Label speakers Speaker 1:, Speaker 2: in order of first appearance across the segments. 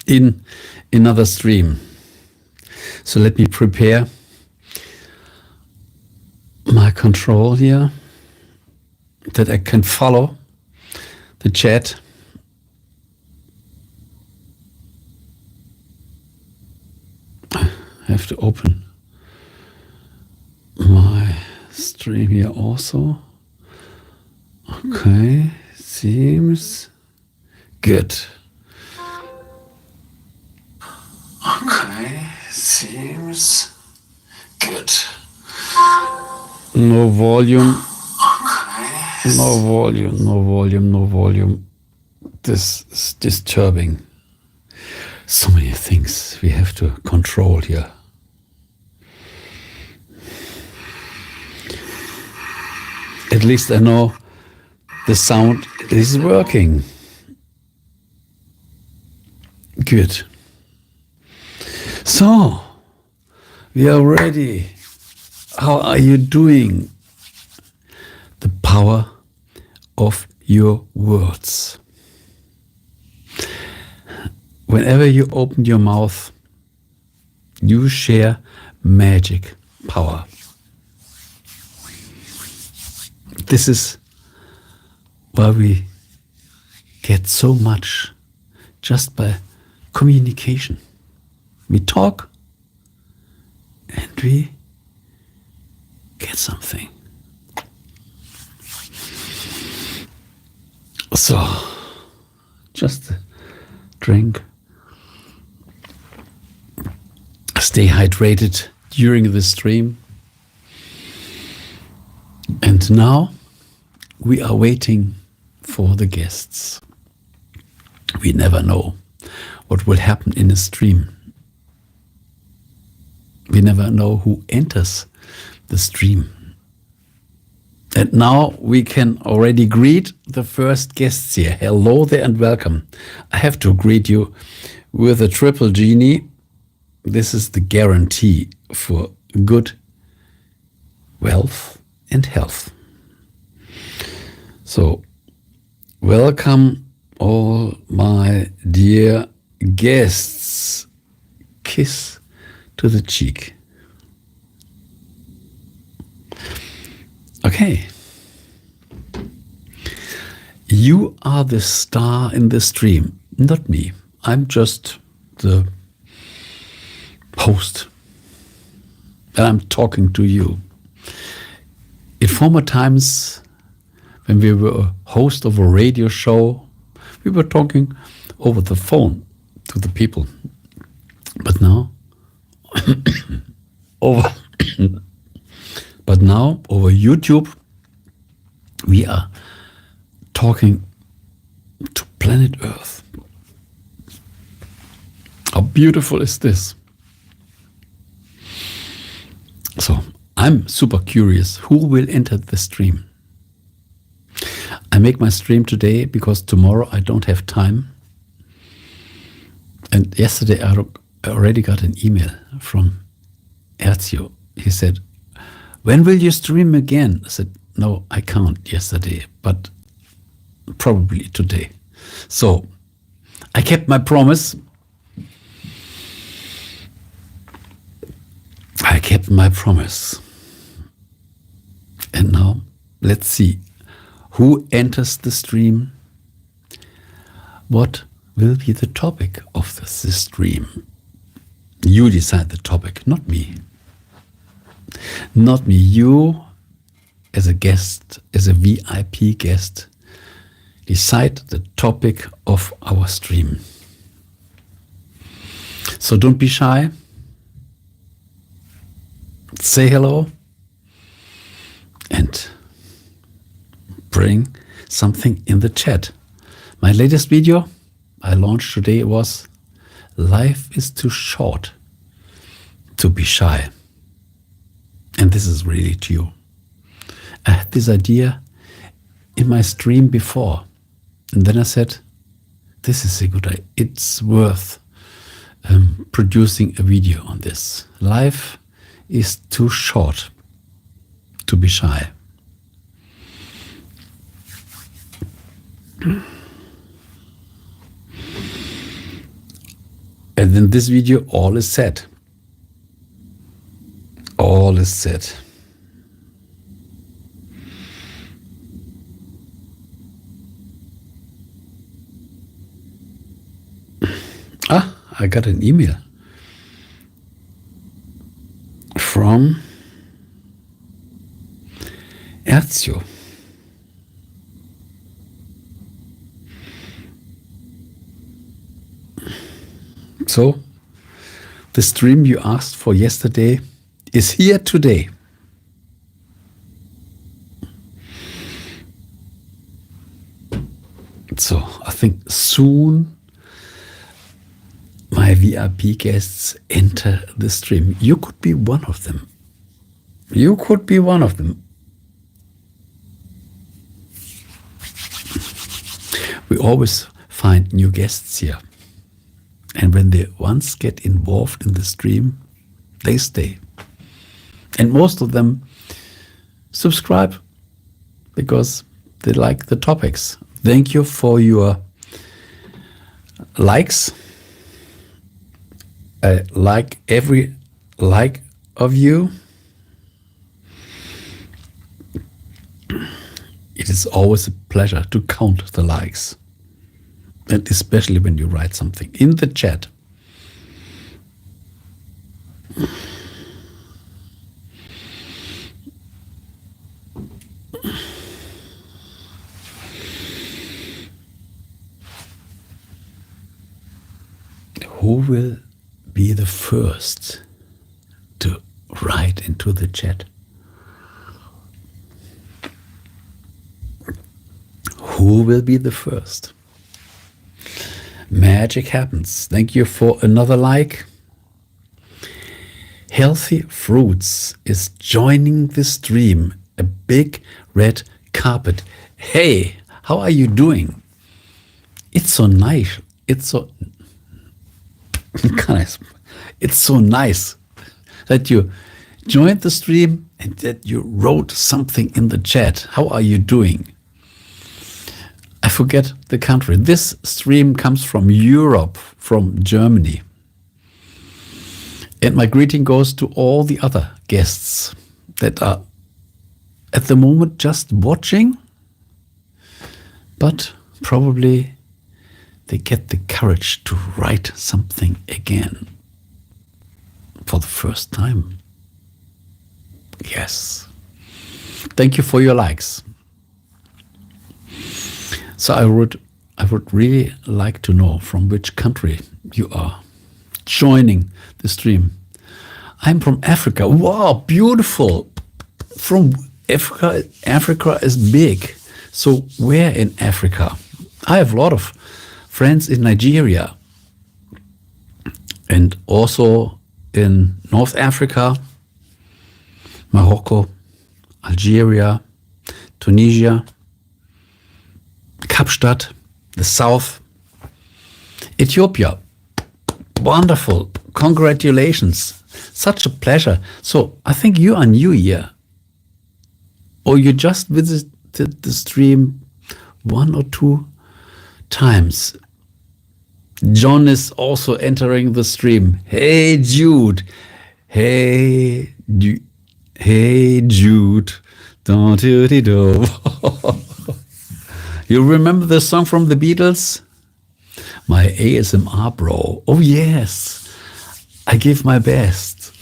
Speaker 1: in another stream. So let me prepare my control here that I can follow the chat. I have to open my stream here also. Okay, seems good. Okay, seems good. No volume. Okay. No volume, no volume, no volume. This is disturbing. So many things we have to control here. At least I know the sound is working. Good. So, we are ready. How are you doing? The power of your words. Whenever you open your mouth, you share magic power. This is why we get so much just by communication. We talk and we get something. So, just drink. Stay hydrated during the stream. And now we are waiting for the guests. We never know what will happen in a stream. We never know who enters the stream. And now we can already greet the first guests here. Hello there and welcome. I have to greet you with a triple genie. This is the guarantee for good wealth and health. So, welcome all my dear guests. Kiss to the cheek. Okay. You are the star in the stream, not me. I'm just the host. And I'm talking to you. In former times, when we were a host of a radio show, we were talking over the phone to the people. But now, over YouTube, we are talking to planet Earth. How beautiful is this? So, I'm super curious who will enter the stream. I make my stream today because tomorrow I don't have time. And yesterday I already got an email from Erzio. He said, when will you stream again? I said, no, I can't yesterday, but probably today. So I kept my promise. I kept my promise. And now let's see who enters the stream. What will be the topic of this stream? You decide the topic, not me. Not me. You, as a guest, as a VIP guest, decide the topic of our stream. So don't be shy. Say hello and bring something in the chat. My latest video I launched today was Life is too short to be shy. And this is really true. I had this idea in my stream before. And then I said, this is a good idea. It's worth producing a video on this. Life is too short to be shy. And in this video, all is said. All is said. Ah, I got an email from Erzio. So, the stream you asked for yesterday is here today. So, I think soon my VIP guests enter the stream. You could be one of them. You could be one of them. We always find new guests here. And when they once get involved in the stream, they stay. And most of them subscribe because they like the topics. Thank you for your likes. I like every like of you. It is always a pleasure to count the likes. And especially when you write something in the chat. Who will be the first to write into the chat? Who will be the first? Magic happens. Thank you for another like. Healthy Fruits is joining the stream. A big red carpet. Hey, how are you doing? It's so nice. It's so it's so nice that you joined the stream and that you wrote something in the chat. How are you doing? I forget the country. This stream comes from Europe, from Germany. And my greeting goes to all the other guests that are at the moment just watching, but probably they get the courage to write something again for the first time. Yes. Thank you for your likes. So I would really like to know from which country you are joining the stream. I'm from Africa. Wow, beautiful. From Africa. Africa is big. So where in Africa? I have a lot of friends in Nigeria and also in North Africa, Morocco, Algeria, Tunisia, Kapstadt, the south, Ethiopia. Wonderful. Congratulations. Such a pleasure. So I think you are new here. Or you just visited the stream 1 or 2 times. John is also entering the stream. Hey, Jude. Hey, hey, Jude. Don't you do. You remember the song from the Beatles? My ASMR bro. Oh yes, I give my best.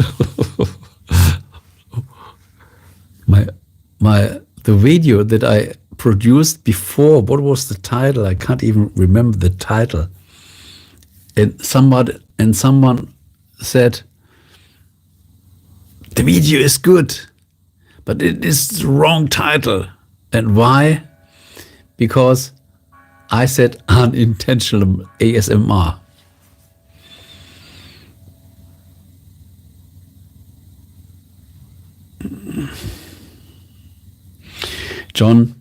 Speaker 1: The video that I produced before. What was the title? I can't even remember the title. And someone said the video is good, but it is the wrong title. And why? Because I said unintentional ASMR. John,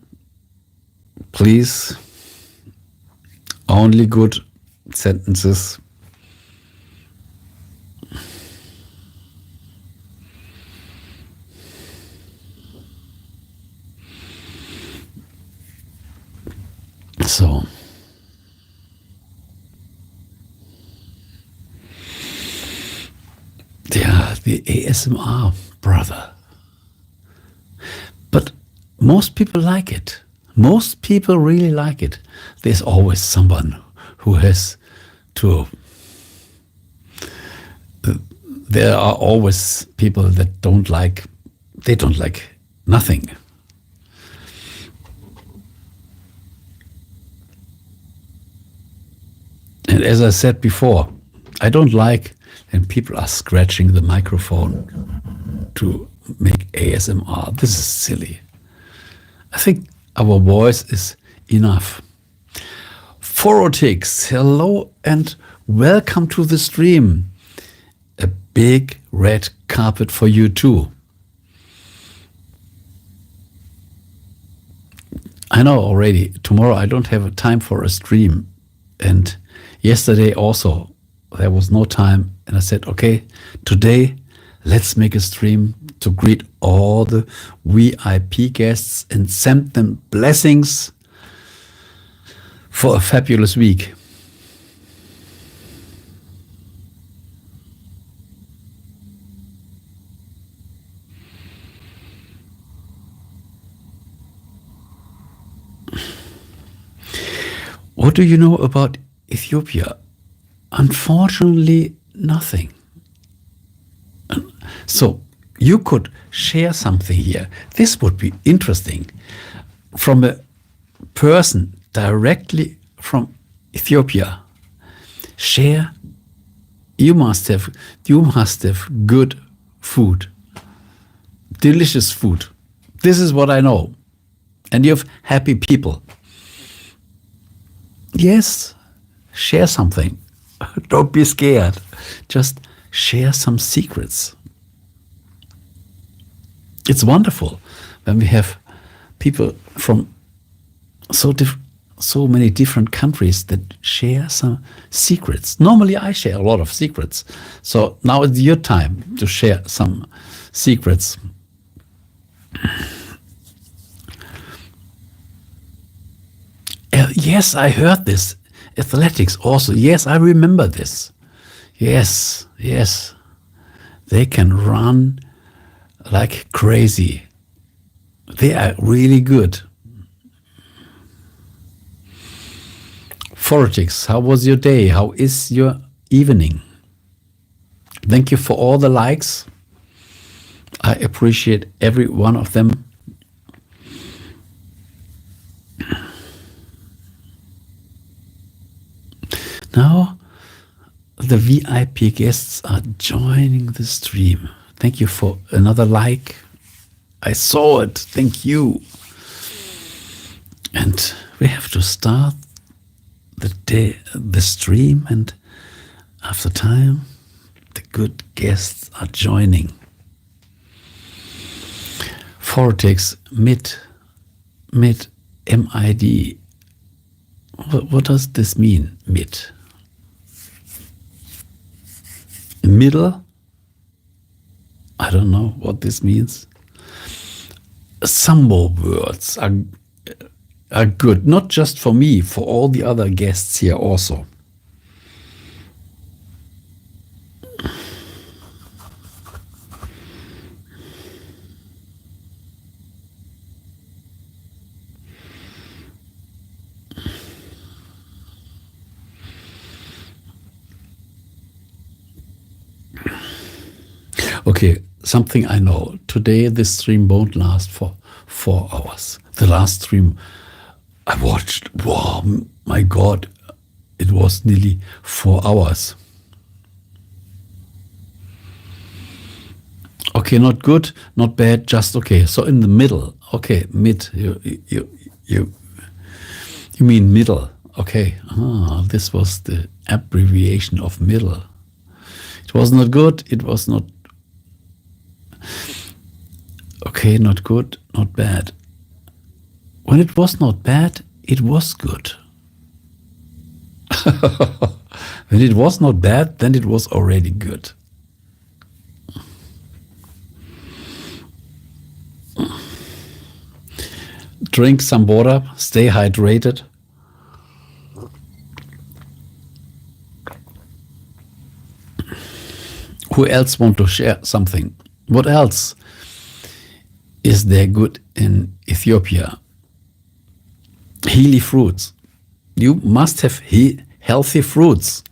Speaker 1: please, only good sentences. So, the ASMR brother. But most people like it. Most people really like it. There's always someone who has to... There are always people that don't like nothing. And as I said before, I don't like when people are scratching the microphone to make ASMR. This is silly. I think our voice is enough. Phorotics, hello and welcome to the stream. A big red carpet for you too. I know already, tomorrow I don't have time for a stream. And yesterday also, there was no time. And I said, okay, today let's make a stream to greet all the VIP guests and send them blessings for a fabulous week. What do you know about Ethiopia? Unfortunately, nothing. So you could share something here. This would be interesting. From a person directly from Ethiopia. Share. You must have good food. Delicious food. This is what I know. And you have happy people. Yes, share something. Don't be scared. Just share some secrets. It's wonderful when we have people from so many different countries that share some secrets. Normally I share a lot of secrets. So now it's your time to share some secrets. Yes, I heard this. Athletics also. Yes, I remember this. Yes. They can run like crazy. They are really good. Phorotics, how was your day? How is your evening? Thank you for all the likes. I appreciate every one of them. Now, the VIP guests are joining the stream. Thank you for another like. I saw it. Thank you. And we have to start the stream, and after time, the good guests are joining. Phorotics, mid, MID. What does this mean, mid? Middle? I don't know what this means. Some more words are good, not just for me, for all the other guests here also. Okay, something I know. Today this stream won't last for 4 hours. The last stream I watched, wow, my God, it was nearly 4 hours. Okay, not good, not bad, just okay. So in the middle, okay, mid. You mean middle? Okay. This was the abbreviation of middle. It was not good. It was not. Okay, not good, not bad. When it was not bad, it was good. When it was not bad, then it was already good. Drink some water, stay hydrated. Who else want to share something? What else is there good in Ethiopia? Healy fruits. You must have healthy fruits.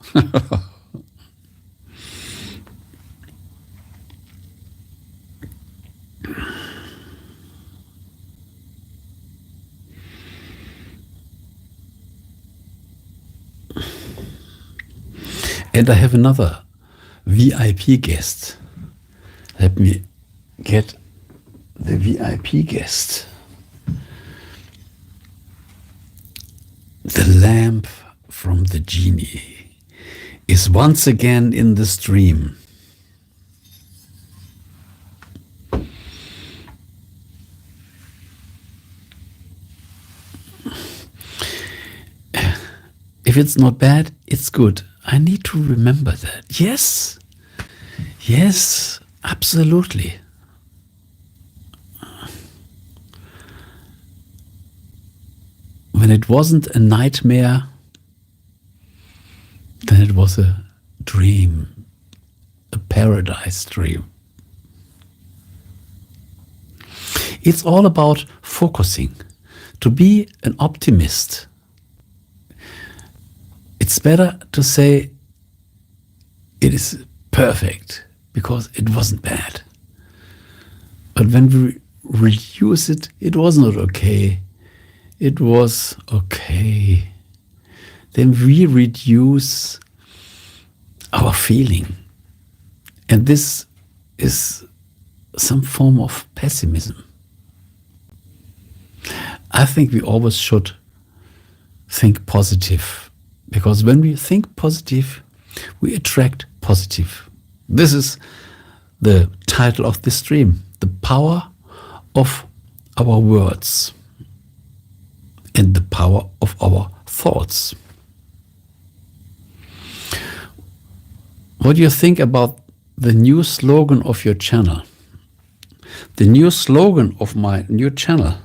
Speaker 1: And I have another VIP guest. Let me get the VIP guest. The lamp from the genie is once again in the stream. If it's not bad, it's good. I need to remember that. Yes. Yes, absolutely. When it wasn't a nightmare, then it was a dream, a paradise dream. It's all about focusing, to be an optimist. It's better to say it is perfect because it wasn't bad. But when we reduce it, it was not okay. It was okay. Then we reduce our feeling. And this is some form of pessimism. I think we always should think positive, because when we think positive, we attract positive. This is the title of this stream, the power of our words and the power of our thoughts. What do you think about the new slogan of your channel? The new slogan of my new channel.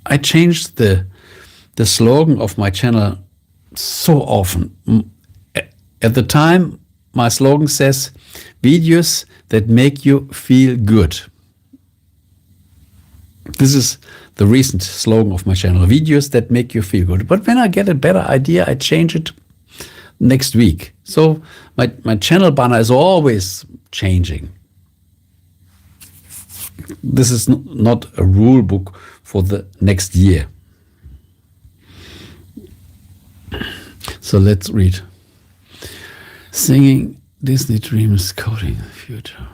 Speaker 1: I changed the slogan of my channel so often. At the time, my slogan says, videos that make you feel good. This is the recent slogan of my channel, videos that make you feel good. But when I get a better idea, I change it next week. So my channel banner is always changing. This is not a rule book for the next year. So let's read. Singing Disney dreams, coding the future.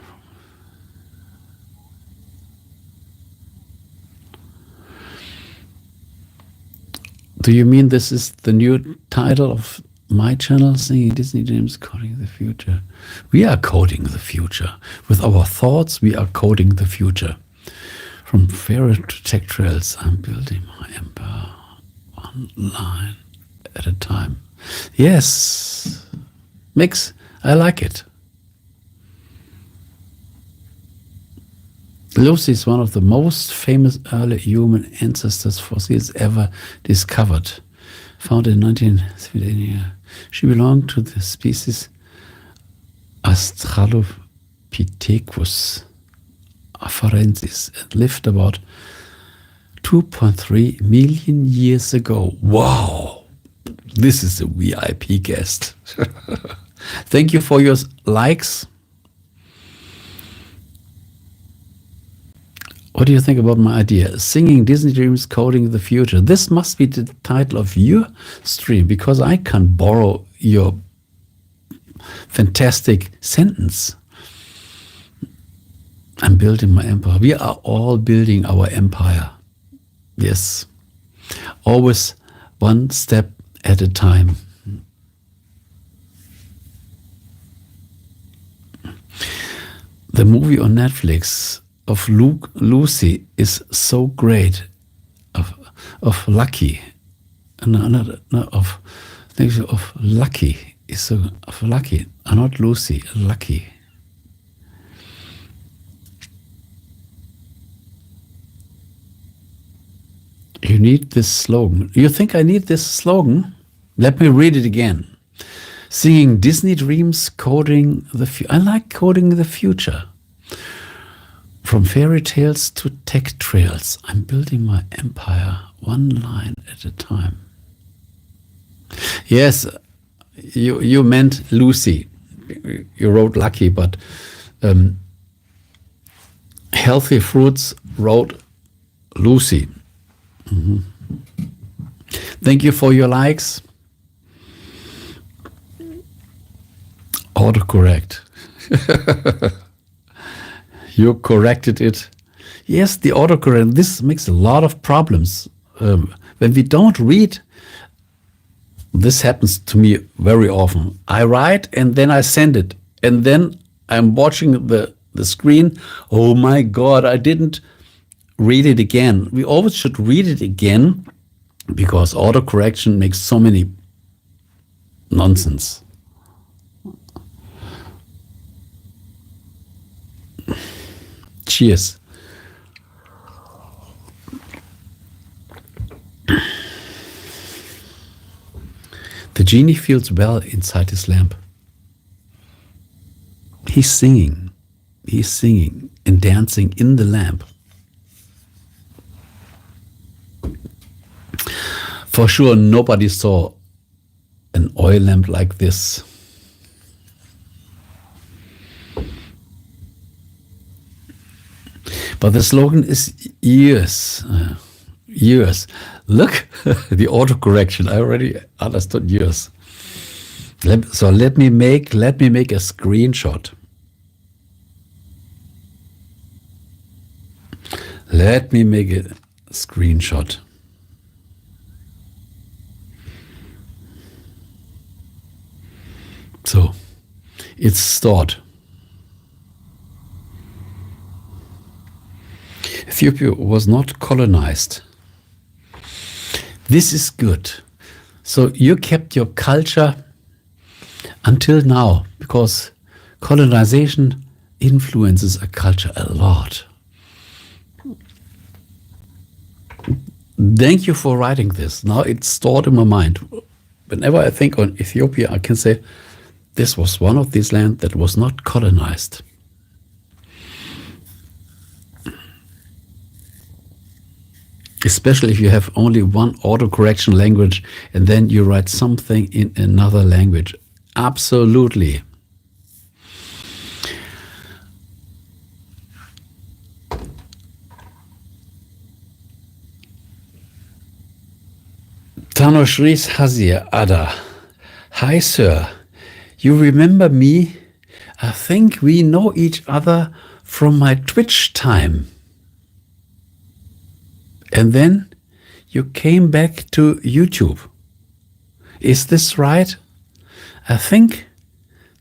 Speaker 1: Do you mean this is the new title of my channel, Singing Disney Dreams, Coding the Future? We are coding the future. With our thoughts, we are coding the future. From fairy to tech trails, I'm building my empire one line at a time. Yes, mix. I like it. Lucy is one of the most famous early human ancestors fossils ever discovered. Found in 1970. She belonged to the species Australopithecus afarensis and lived about 2.3 million years ago. Wow! This is a VIP guest. Thank you for your likes. What do you think about my idea? Singing Disney Dreams, Coding the Future. This must be the title of your stream, because I can't borrow your fantastic sentence. I'm building my empire. We are all building our empire. Yes. Always one step at a time. The movie on Netflix of Lucy is so great. Of Lucky. No, of Lucky. Is so of Lucky. Not Lucy, Lucky. You need this slogan. You think I need this slogan? Let me read it again. Singing Disney dreams, coding the future. I like coding the future. From fairy tales to tech trails, I'm building my empire one line at a time. Yes, you meant Lucy. You wrote Lucky, but Healthy Fruits wrote Lucy. Mm-hmm. Thank you for your likes. Autocorrect. You corrected it. Yes, the autocorrect. This makes a lot of problems. When we don't read, this happens to me very often. I write and then I send it. And then I'm watching the screen. Oh my God, I didn't read it again. We always should read it again because autocorrection makes so many nonsense. Cheers. The genie feels well inside his lamp. He's singing and dancing in the lamp. For sure, nobody saw an oil lamp like this. But the slogan is years. Years. Look, the autocorrection. I already understood years. So let me make a screenshot. Let me make a screenshot. So it's stored. Ethiopia was not colonized. This is good. So you kept your culture until now, because colonization influences a culture a lot. Thank you for writing this. Now it's stored in my mind. Whenever I think on Ethiopia, I can say this was one of these lands that was not colonized. Especially if you have only one autocorrection language and then you write something in another language. Absolutely. Tanoshris Hazir Ada. Hi, sir. You remember me? I think we know each other from my Twitch time. And then you came back to YouTube. Is this right? I think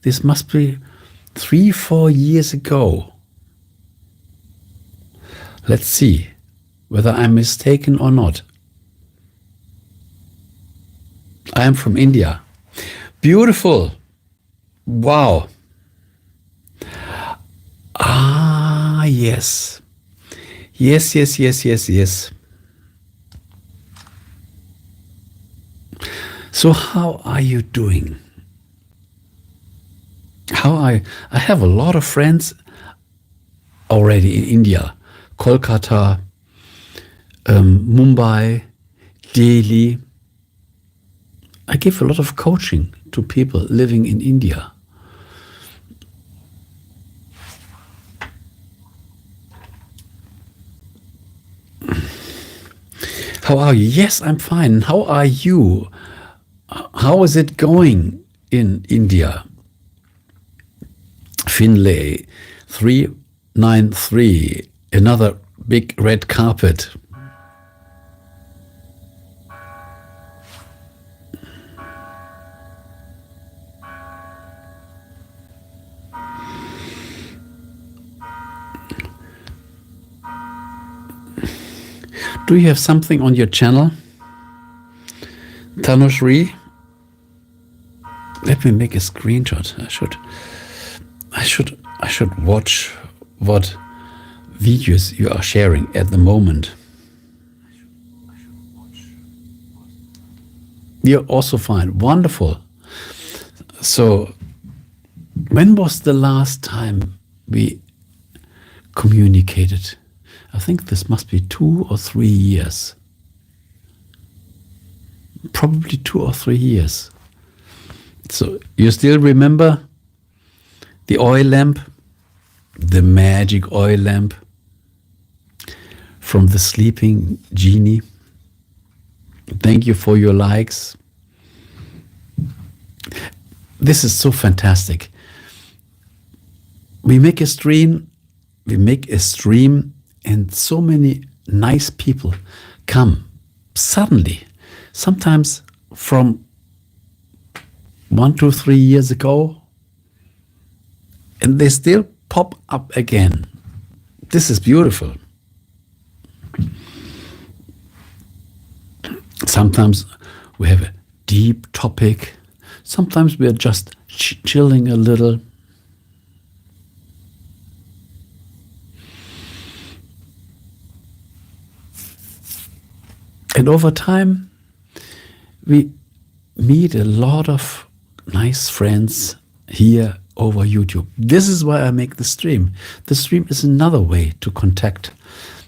Speaker 1: this must be 3-4 years ago. Let's see whether I'm mistaken or not. I am from India. Beautiful. Wow. Ah, yes. Yes. So how are you doing? I have a lot of friends already in India. Kolkata, Mumbai, Delhi. I give a lot of coaching to people living in India. How are you? Yes, I'm fine. How are you? How is it going in India? Finlay 393, another big red carpet. Do you have something on your channel? Tanushri? Let me make a screenshot. I should watch what videos you are sharing at the moment. You're also fine. Wonderful. So, when was the last time we communicated? I think this must be 2 or 3 years. Probably 2 or 3 years. So, you still remember the oil lamp? The magic oil lamp from the sleeping genie? Thank you for your likes. This is so fantastic. We make a stream, and so many nice people come suddenly, sometimes from 1 to 3 years ago, and they still pop up again. This is beautiful. Sometimes we have a deep topic. Sometimes we are just chilling a little. And over time, we meet a lot of nice friends here over YouTube. This is why I make the stream. The stream is another way to contact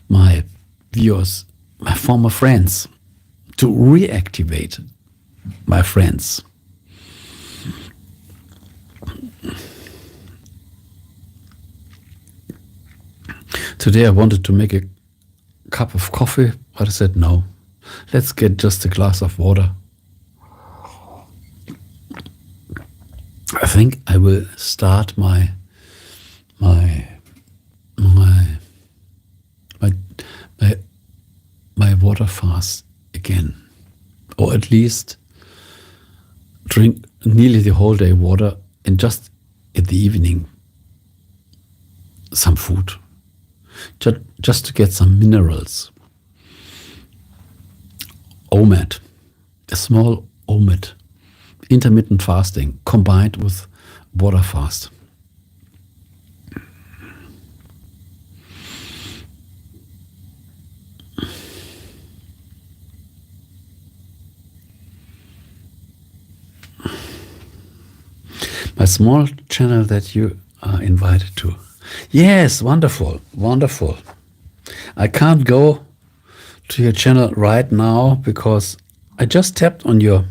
Speaker 1: my viewers, my former friends, to reactivate my friends. Today I wanted to make a cup of coffee, but I said no. Let's get just a glass of water. I think I will start my water fast again, or at least drink nearly the whole day water, and just in the evening some food, just to get some minerals. OMAD, a small OMAD, intermittent fasting combined with water fast. My small channel that you are invited to. Yes, wonderful, wonderful. I can't go to your channel right now because I just tapped on your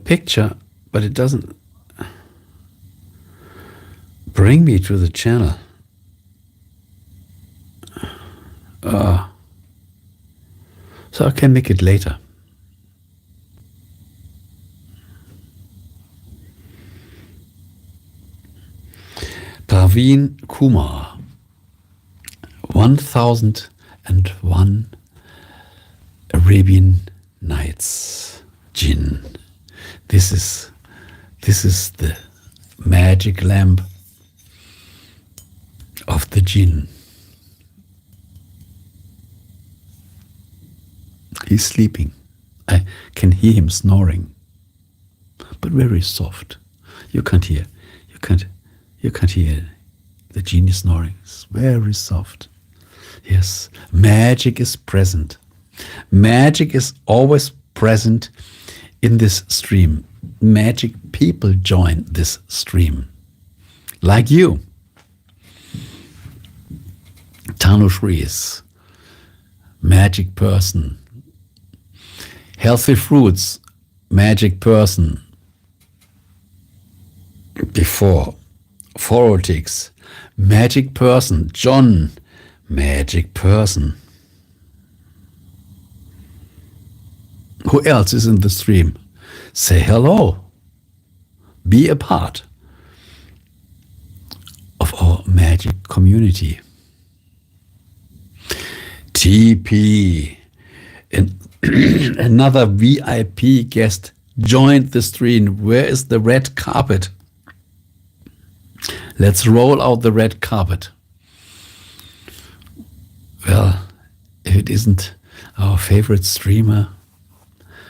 Speaker 1: picture, but it doesn't bring me to the channel. So I can make it later. Praveen Kumar, 1001 Arabian Nights Jinn. This is the magic lamp of the jinn. He's sleeping. I can hear him snoring, but very soft. You can't hear the genie snoring. It's very soft. Yes, magic is present. Magic is always present in this stream. Magic people join this stream, like you. Tanush Rees, magic person. Healthy Fruits, magic person. Before Phorotics, magic person. John, magic person. Who else is in the stream? Say hello. Be a part of our magic community. TP, and another VIP guest joined the stream. Where is the red carpet? Let's roll out the red carpet. Well, if it isn't our favorite streamer,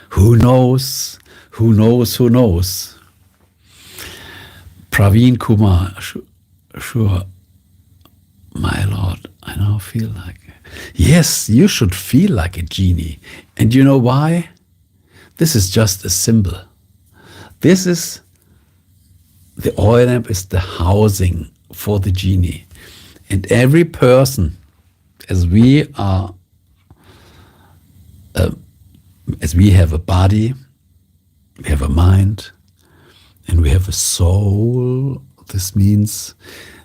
Speaker 1: who knows? Who knows? Who knows? Praveen Kumar, sure, my lord, I now feel like... Yes, you should feel like a genie. And you know why? This is just a symbol. This is, the oil lamp is the housing for the genie. And every person, as we are, as we have a body, we have a mind, and we have a soul, this means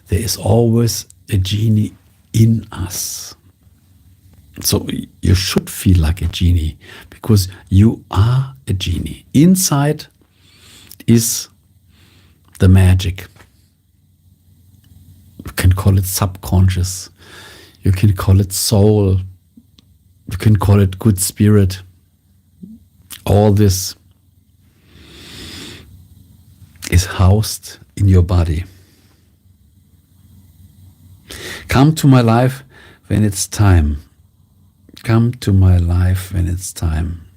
Speaker 1: there is always a genie in us. So you should feel like a genie, because you are a genie. Inside is the magic. You can call it subconscious. You can call it soul. You can call it good spirit. All this is housed in your body. Come to my life when it's time. Come to my life when it's time.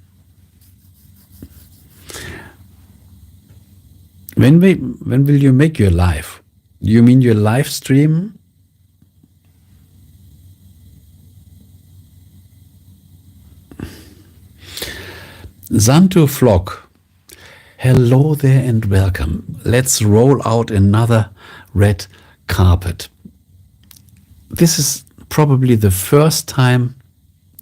Speaker 1: When will you make your life? You mean your live stream? Santo Flock, hello there and welcome. Let's roll out another red carpet. This is probably the first time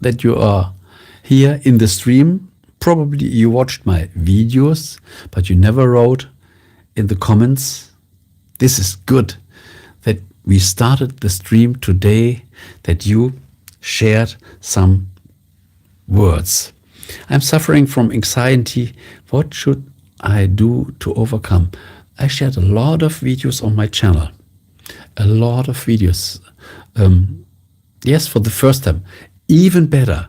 Speaker 1: that you are here in the stream. Probably you watched my videos, but you never wrote in the comments. This is good that we started the stream today, that you shared some words. I'm suffering from anxiety. What should I do to overcome? I shared a lot of videos on my channel. A lot of videos. Yes, for the first time. Even better.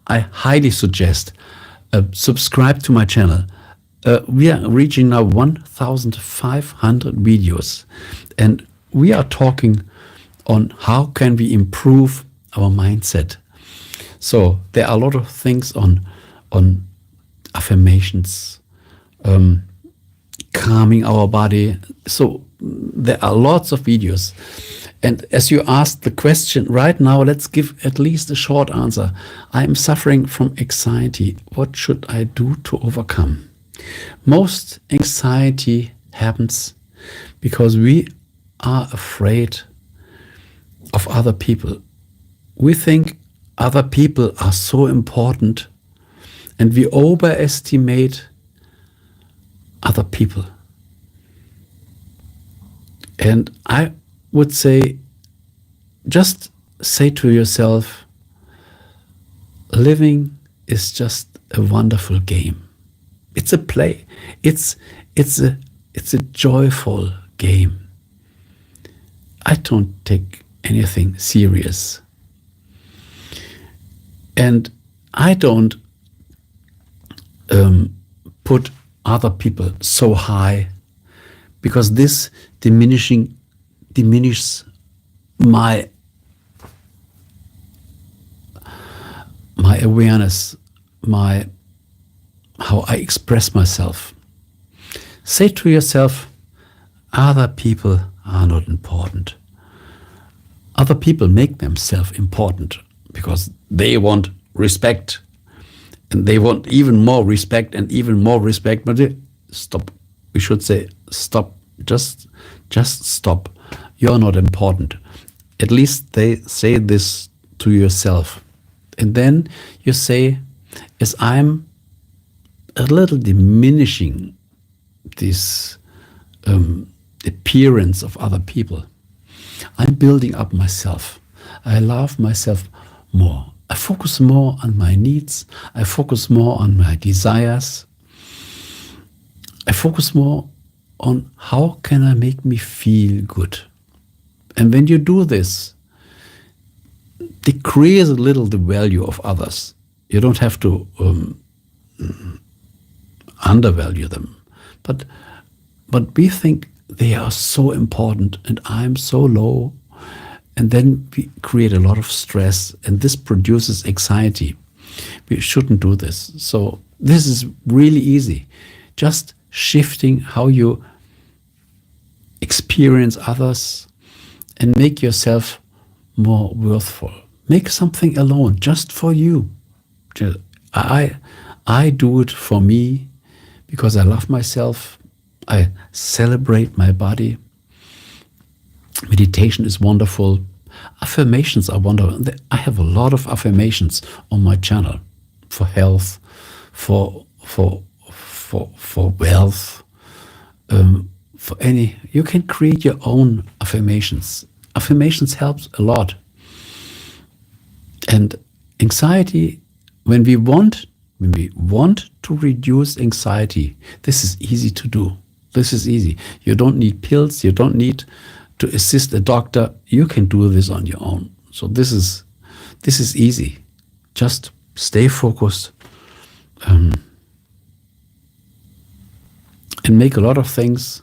Speaker 1: I highly suggest subscribe to my channel. We are reaching now 1,500 videos, and we are talking on how can we improve our mindset. So there are a lot of things on affirmations, calming our body. So there are lots of videos. And as you asked the question right now, let's give at least a short answer. I am suffering from anxiety. What should I do to overcome? Most anxiety happens because we are afraid of other people. We think other people are so important, and we overestimate other people. And I would say, just say to yourself, living is just a wonderful game. It's a play. It's a joyful game. I don't take anything serious. And I don't put other people so high, because this diminishes my awareness, how I express myself. Say to yourself, other people are not important. Other people make themselves important because they want respect, and they want even more respect and even more respect. But stop. We should say stop. Just stop. You're not important. At least they say this to yourself. And then you say, as I'm a little diminishing this appearance of other people, I'm building up myself. I love myself more. I focus more on my needs. I focus more on my desires. I focus more on how can I make me feel good. And when you do this, decrease a little the value of others. You don't have to undervalue them. But we think they are so important and I'm so low. And then we create a lot of stress, and this produces anxiety. We shouldn't do this. So this is really easy. Just shifting how you experience others and make yourself more worthful. Make something alone just for you. I I do it for me because I love myself. I celebrate my body. Meditation is wonderful. Affirmations are wonderful. I have a lot of affirmations on my channel for health, for wealth, for any. You can create your own affirmations. Affirmations helps a lot. And anxiety, when we want to reduce anxiety, this is easy to do. This is easy. You don't need pills. You don't need to assist a doctor. You can do this on your own. So this is easy. Just stay focused and make a lot of things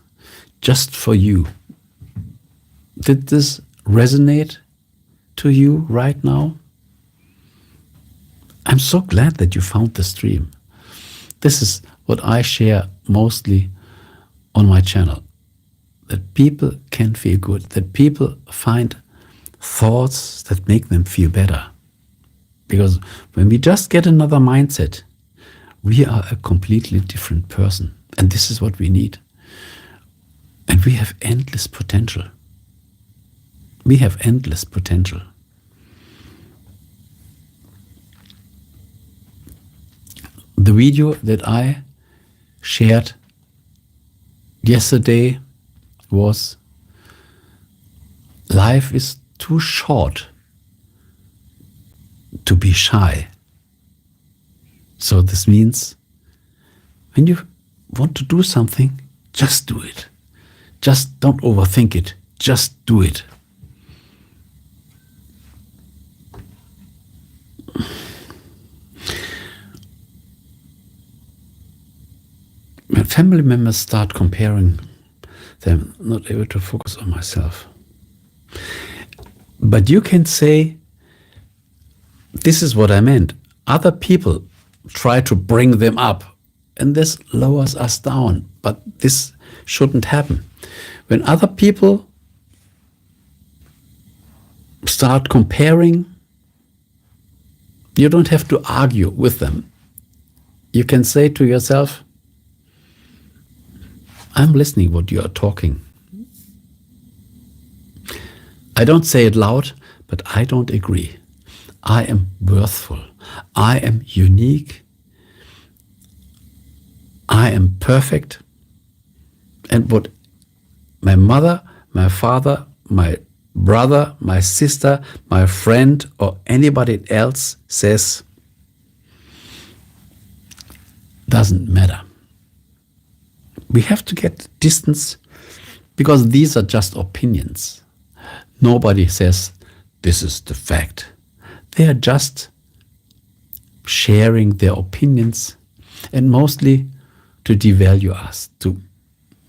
Speaker 1: just for you. Did this resonate to you right now? I'm so glad that you found the stream. This is what I share mostly on my channel. That people can feel good. That people find thoughts that make them feel better. Because when we just get another mindset, we are a completely different person. And this is what we need. And we have endless potential. We have endless potential. The video that I shared yesterday was life is too short to be shy. So this means when you want to do something, just do it. Just don't overthink it. Just do it. When family members start comparing, I'm not able to focus on myself. But you can say, this is what I meant. Other people try to bring them up, and this lowers us down. But this shouldn't happen. When other people start comparing, you don't have to argue with them. You can say to yourself, I'm listening what you are talking. I don't say it loud, but I don't agree. I am worthful. I am unique. I am perfect. And what my mother, my father, my brother, my sister, my friend, or anybody else says doesn't matter. We have to get distance because these are just opinions. Nobody says this is the fact. They are just sharing their opinions and mostly to devalue us, to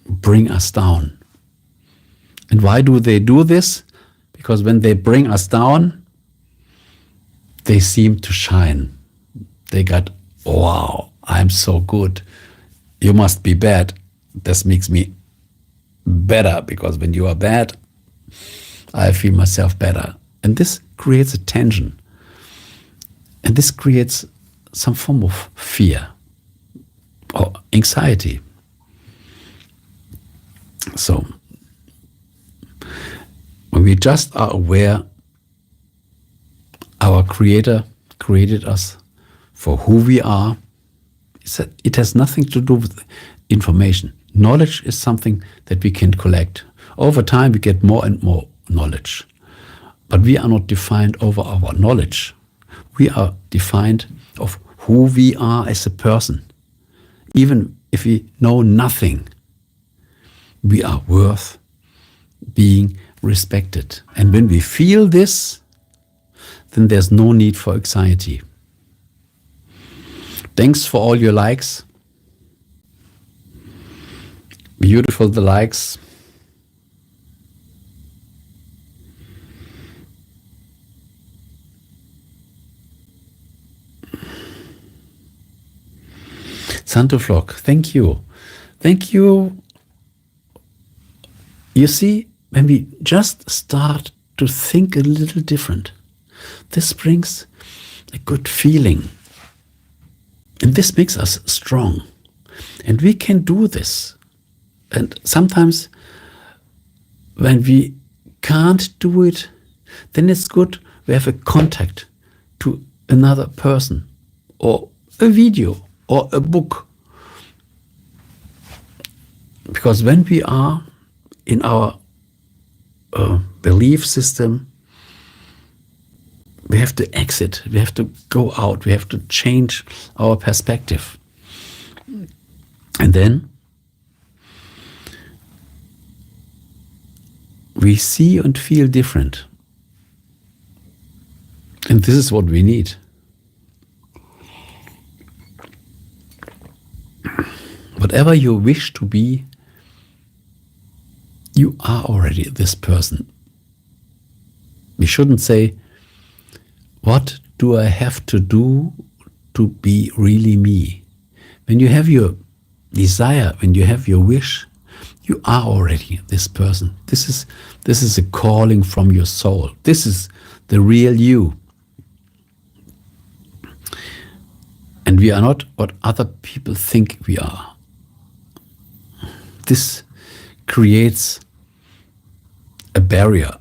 Speaker 1: bring us down. And why do they do this? Because when they bring us down, they seem to shine. They got, wow, I'm so good. You must be bad. This makes me better because when you are bad, I feel myself better. And this creates a tension. And this creates some form of fear or anxiety. So, when we just are aware, our Creator created us for who we are. It has nothing to do with information. Knowledge is something that we can collect. Over time, we get more and more knowledge. But we are not defined over our knowledge. We are defined of who we are as a person. Even if we know nothing, we are worth being respected. And when we feel this, then there's no need for anxiety. Thanks for all your likes. Beautiful, the likes. Santo Flock, thank you. Thank you. You see, when we just start to think a little different, this brings a good feeling. And this makes us strong. And we can do this. And sometimes when we can't do it, then it's good we have a contact to another person or a video or a book. Because when we are in our belief system, we have to exit, we have to go out, we have to change our perspective. And then we see and feel different. And this is what we need. Whatever you wish to be, you are already this person. We shouldn't say, what do I have to do to be really me? When you have your desire, when you have your wish, you are already this person. This is a calling from your soul. This is the real you. And we are not what other people think we are. This creates a barrier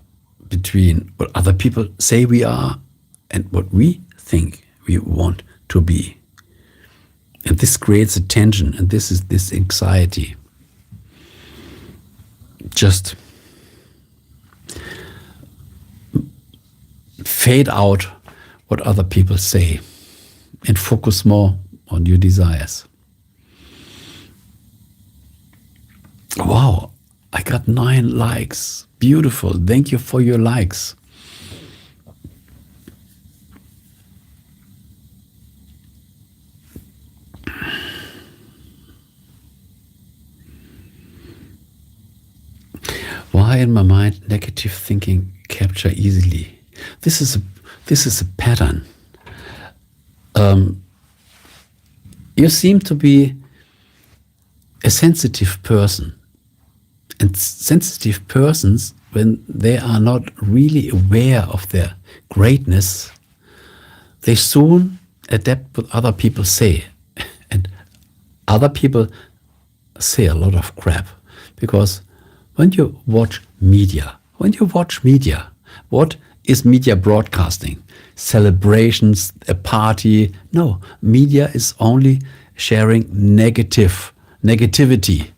Speaker 1: between what other people say we are and what we think we want to be. And this creates a tension, and this is this anxiety. Just fade out what other people say and focus more on your desires. Wow, I got 9 likes. Beautiful. Thank you for your likes. Why in my mind negative thinking capture easily? This is a pattern. You seem to be a sensitive person. And sensitive persons, when they are not really aware of their greatness, they soon adapt what other people say. And other people say a lot of crap. Because when you watch media, what is media broadcasting? Celebrations, a party? No, media is only sharing negativity.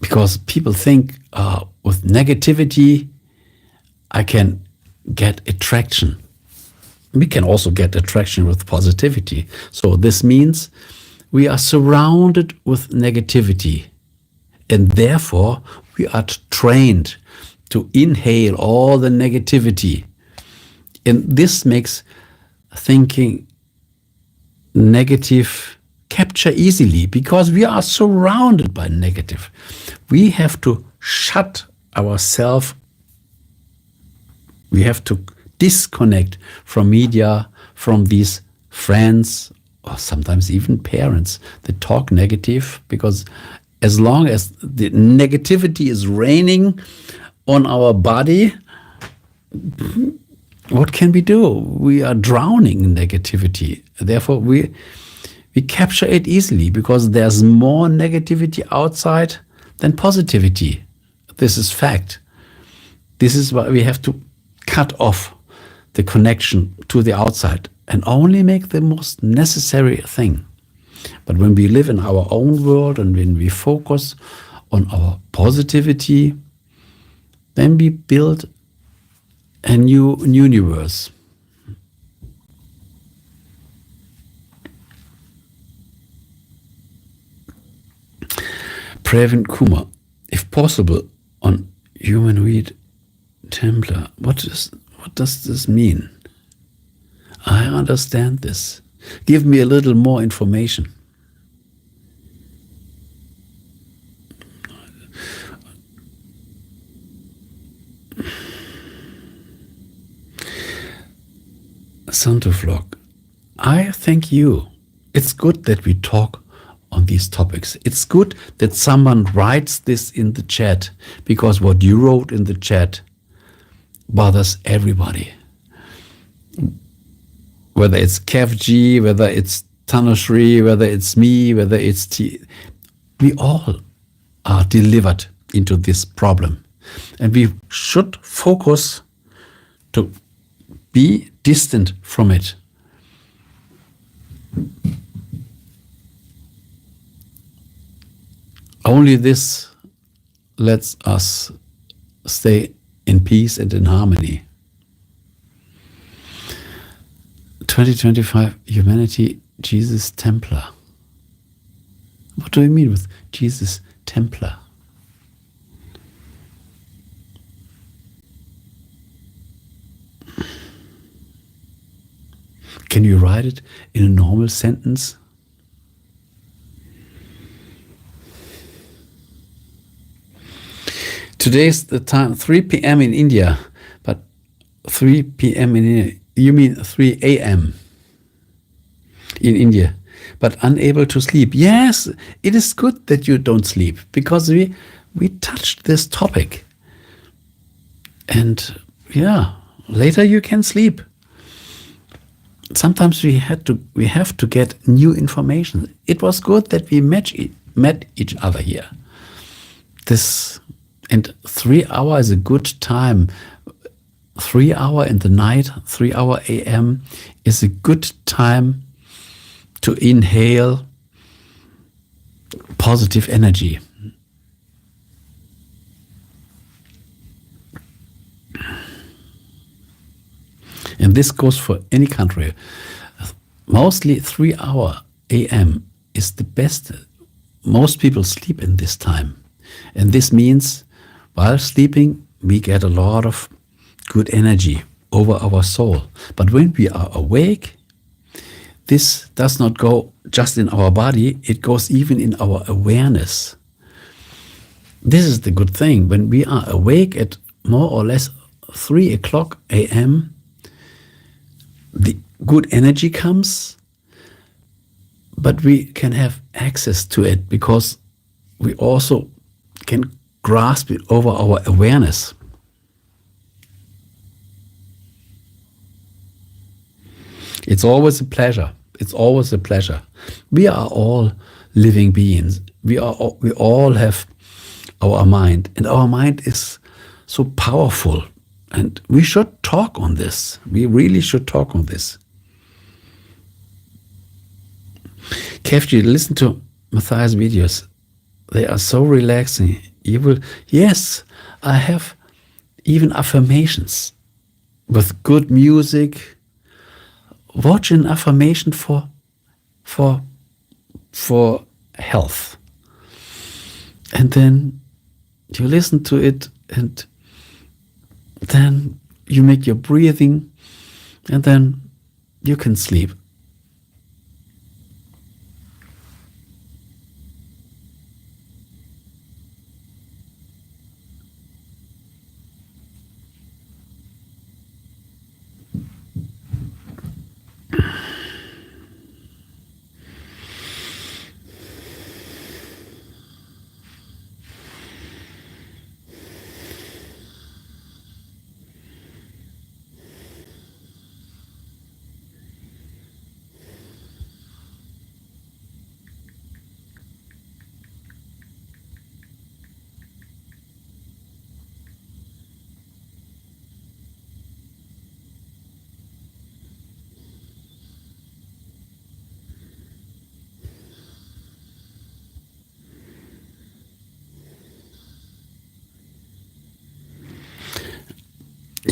Speaker 1: Because people think with negativity, I can get attraction. We can also get attraction with positivity. So this means we are surrounded with negativity. And therefore, we are trained to inhale all the negativity. And this makes thinking negative capture easily, because we are surrounded by negative. We have to shut ourselves. We have to disconnect from media, from these friends, or sometimes even parents that talk negative, because as long as the negativity is raining on our body, what can we do? We are drowning in negativity. Therefore, we capture it easily, because there's more negativity outside than positivity. This is fact. This is why we have to cut off the connection to the outside and only make the most necessary thing. But when we live in our own world and when we focus on our positivity, then we build a new universe. Previn Kumar, if possible, on humanoid Templar. What does this mean? I understand this. Give me a little more information. Santoflog, I thank you. It's good that we talk on these topics. It's good that someone writes this in the chat, because what you wrote in the chat bothers everybody. whether it's KFG, whether it's Tanushree, whether it's me, whether it's T, we all are delivered into this problem. And we should focus to be distant from it. Only this lets us stay in peace and in harmony. 2025 Humanity Jesus Templar. What do you mean with Jesus Templar? Can you write it in a normal sentence? Today's the time, 3 p.m. in India, but 3 p.m. in India. You mean 3 a.m. in India, but unable to sleep. Yes, it is good that you don't sleep, because we touched this topic. And yeah, later you can sleep. Sometimes we have to get new information. It was good that we met each other here. And 3 hours is a good time. 3 hours in the night, 3 hours a.m. is a good time to inhale positive energy. And this goes for any country. Mostly 3 hours a.m. is the best. Most people sleep in this time. And this means while sleeping, we get a lot of good energy over our soul. But when we are awake, this does not go just in our body, it goes even in our awareness. This is the good thing. When we are awake at more or less 3 o'clock a.m., the good energy comes, but we can have access to it because we also can grasp it over our awareness. It's always a pleasure. It's always a pleasure. We are all living beings. We all have our mind, and our mind is so powerful. And we should talk on this. We really should talk on this. KFG, listen to Matthias' videos. They are so relaxing. Yes, I have even affirmations with good music. Watch an affirmation for health. And then you listen to it, and then you make your breathing, and then you can sleep.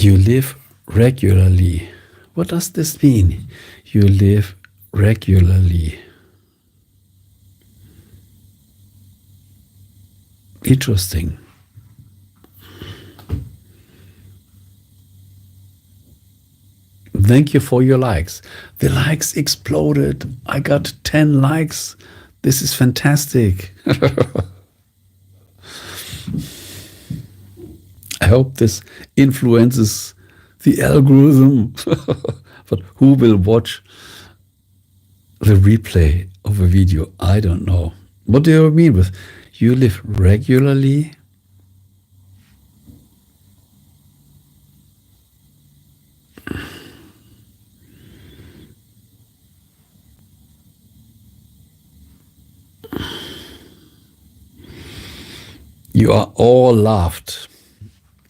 Speaker 1: You live regularly. What does this mean? You live regularly. Interesting. Thank you for your likes. The likes exploded. I got 10 likes. This is fantastic. I hope this influences the algorithm. But who will watch the replay of a video? I don't know. What do you mean with you live regularly? You are all loved.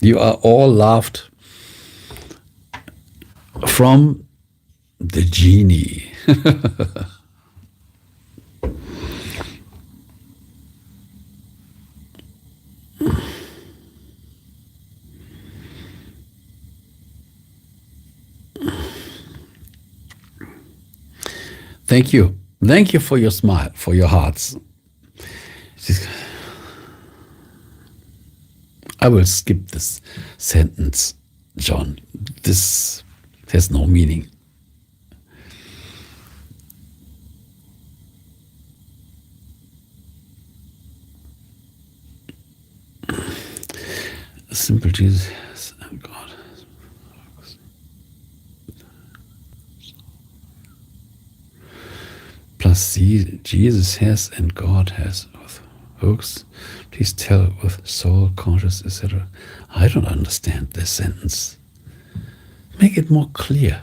Speaker 1: You are all loved from the genie. Thank you. Thank you for your smile, for your hearts. I will skip this sentence, John. This has no meaning. Simple Jesus and God. Plus Jesus has and God has with hooks. Please tell with soul, conscious, etc. I don't understand this sentence. Make it more clear.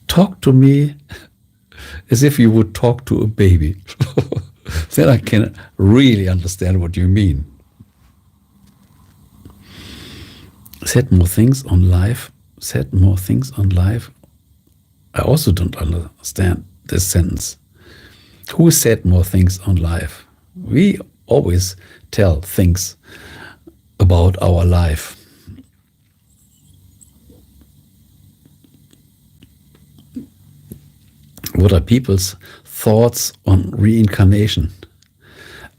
Speaker 1: Talk to me as if you would talk to a baby. Then I can really understand what you mean. Said more things on life. Said more things on life. I also don't understand this sentence. Who said more things on life? We always tell things about our life. What are people's thoughts on reincarnation?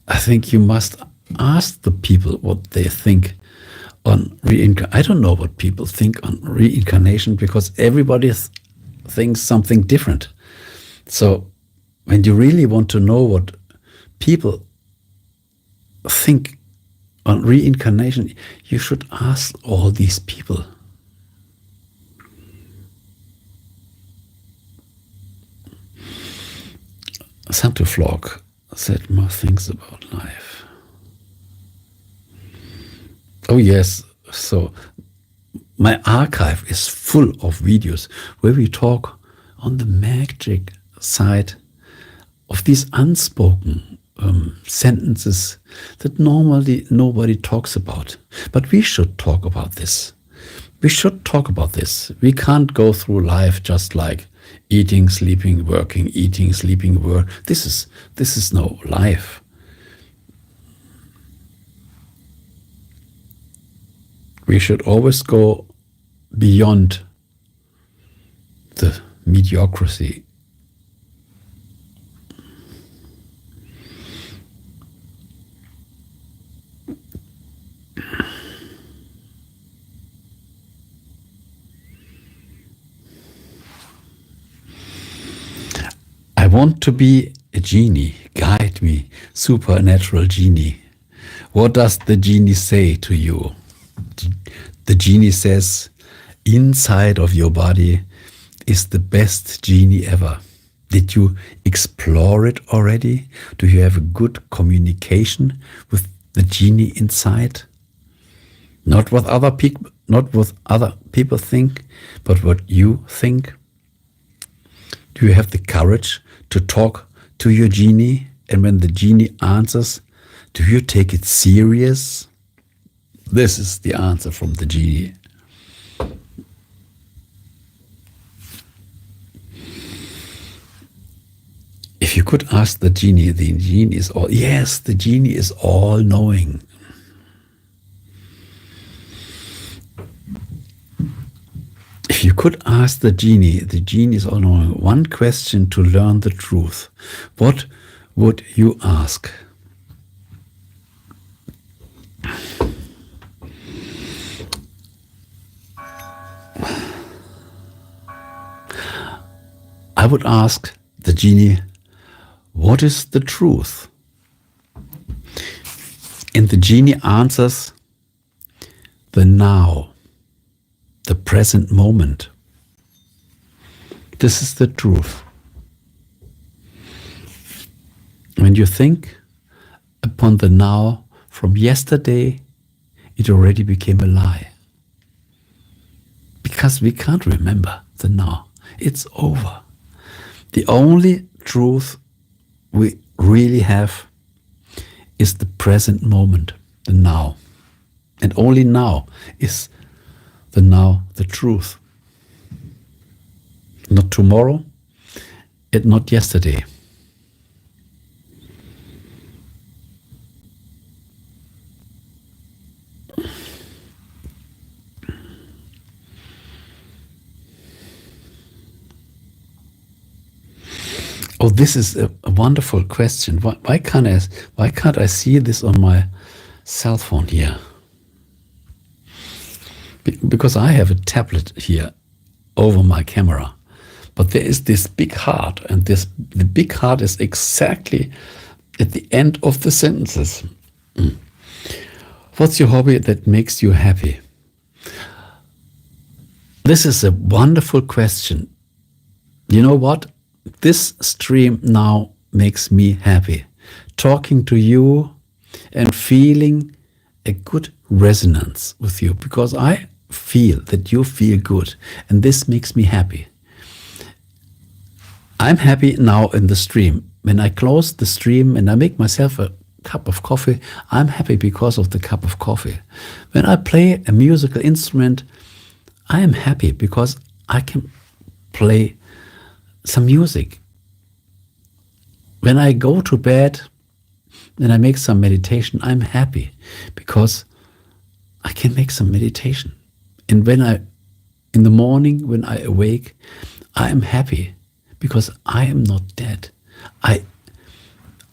Speaker 1: I think you must ask the people what they think on reincarnation. I don't know what people think on reincarnation because everybody thinks something different. So when you really want to know what people think on reincarnation, you should ask all these people. Santa Flock said more things about life. Oh yes, so my archive is full of videos where we talk on the magic side of these unspoken sentences that normally nobody talks about. But we should talk about this. We should talk about this. We can't go through life just like eating, sleeping, working, eating, sleeping, work. This is no life. We should always go beyond the mediocrity. I want to be a genie. Guide me, supernatural genie. What does the genie say to you? The genie says, inside of your body is the best genie ever. Did you explore it already? Do you have a good communication with the genie inside? Not what other people think, but what you think. Do you have the courage to talk to your genie? And when the genie answers, do you take it serious? This is the answer from the genie. If you could ask the genie is all, yes, the genie is all knowing. If you could ask the genie is all knowing, one question to learn the truth, what would you ask? I would ask the genie, what is the truth? And the genie answers, the now, the present moment. This is the truth. When you think upon the now from yesterday, it already became a lie. Because we can't remember the now. It's over. The only truth we really have is the present moment. the now. And only now is the now, the truth. Not tomorrow, and not yesterday. Oh, this is a wonderful question. Why can't I see this on my cell phone here? Because I have a tablet here over my camera, but there is this big heart, and the big heart is exactly at the end of the sentences. What's your hobby that makes you happy? This is a wonderful question. You know what? This stream now makes me happy. Talking to you and feeling a good resonance with you, because I feel that you feel good, and this makes me happy. I'm happy now in the stream. When I close the stream and I make myself a cup of coffee, I'm happy because of the cup of coffee. When I play a musical instrument, I am happy because I can play some music. When I go to bed and I make some meditation, I'm happy because I can make some meditation. And in the morning, when I awake, I am happy because I am not dead. I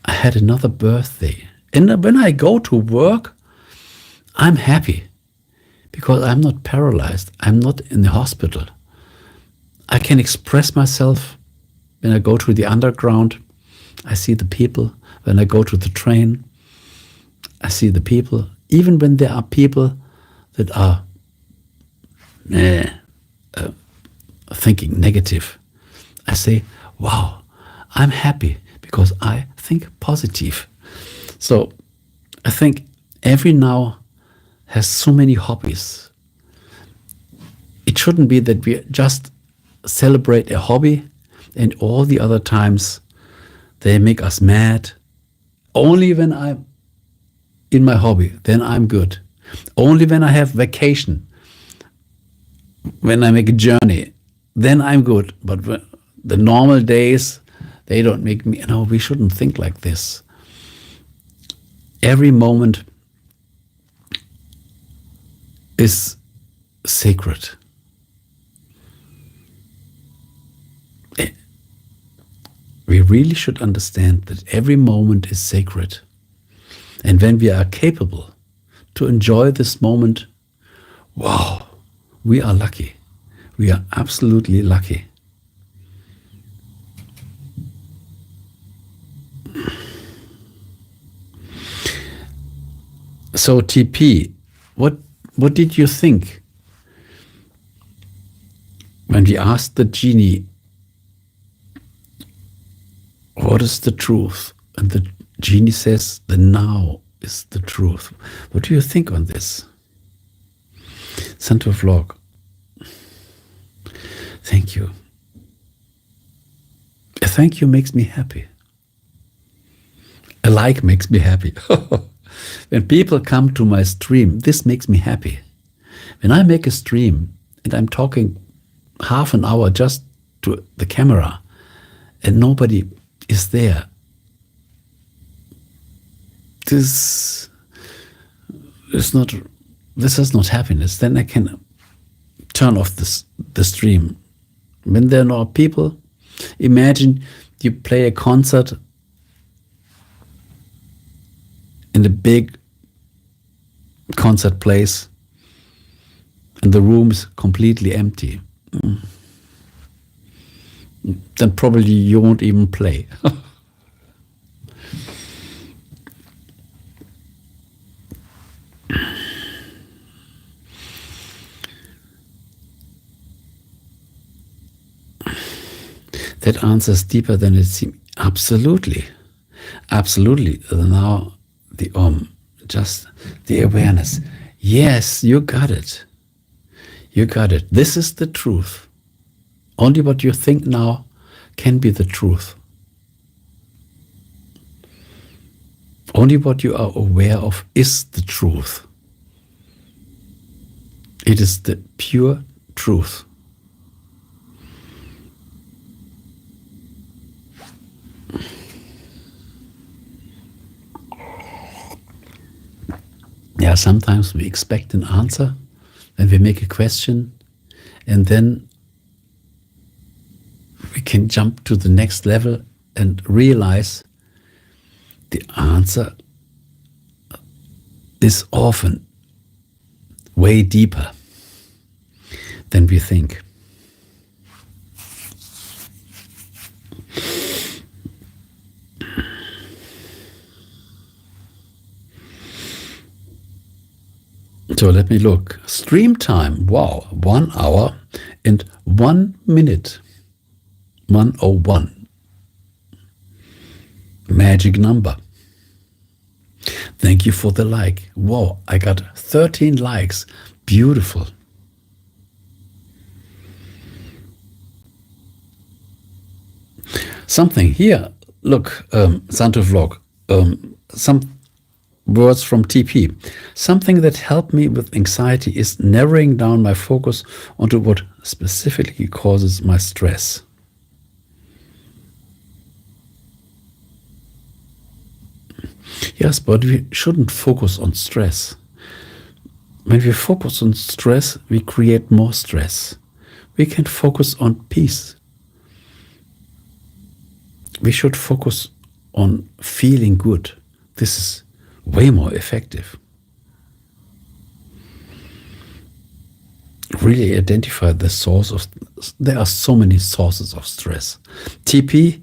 Speaker 1: had another birthday. And when I go to work, I'm happy because I'm not paralyzed. I'm not in the hospital. I can express myself. When I go to the underground, I see the people. When I go to the train, I see the people. Even when there are people that are thinking negative, I say, wow, I'm happy because I think positive. So I think every now has so many hobbies. It shouldn't be that we just celebrate a hobby and all the other times they make us mad. Only when I'm in my hobby, then I'm good. Only when I have vacation, when I make a journey, then I'm good. But the normal days, they don't make me. No, we shouldn't think like this. Every moment is sacred. We really should understand that every moment is sacred. And when we are capable to enjoy this moment, wow, we are lucky. We are absolutely lucky. So TP, what did you think when we asked the genie, what is the truth? And the genie says, the now is the truth. What do you think on this? Center of Log. Thank you. A thank you makes me happy. A like makes me happy. When people come to my stream, this makes me happy. When I make a stream and I'm talking half an hour just to the camera and nobody is there, this is not happiness. Then I can turn off the stream. When there are no people, imagine you play a concert in a big concert place and the room is completely empty. Then probably you won't even play. That answer is deeper than it seems. Absolutely. Absolutely. Now the just the awareness. Yes, you got it. You got it. This is the truth. Only what you think now can be the truth. Only what you are aware of is the truth. It is the pure truth. Yeah, sometimes we expect an answer and we make a question, and then we can jump to the next level and realize the answer is often way deeper than we think. So let me look. Stream time, wow, 1 hour and 1 minute. 101. Magic number. Thank you for the like. Wow, I got 13 likes. Beautiful. Something here. Look, Santo Vlog. Some words from TP. Something that helped me with anxiety is narrowing down my focus onto what specifically causes my stress. Yes, but we shouldn't focus on stress. When we focus on stress, we create more stress. We can focus on peace. We should focus on feeling good. This is way more effective. Really identify the source of. There are so many sources of stress. TP,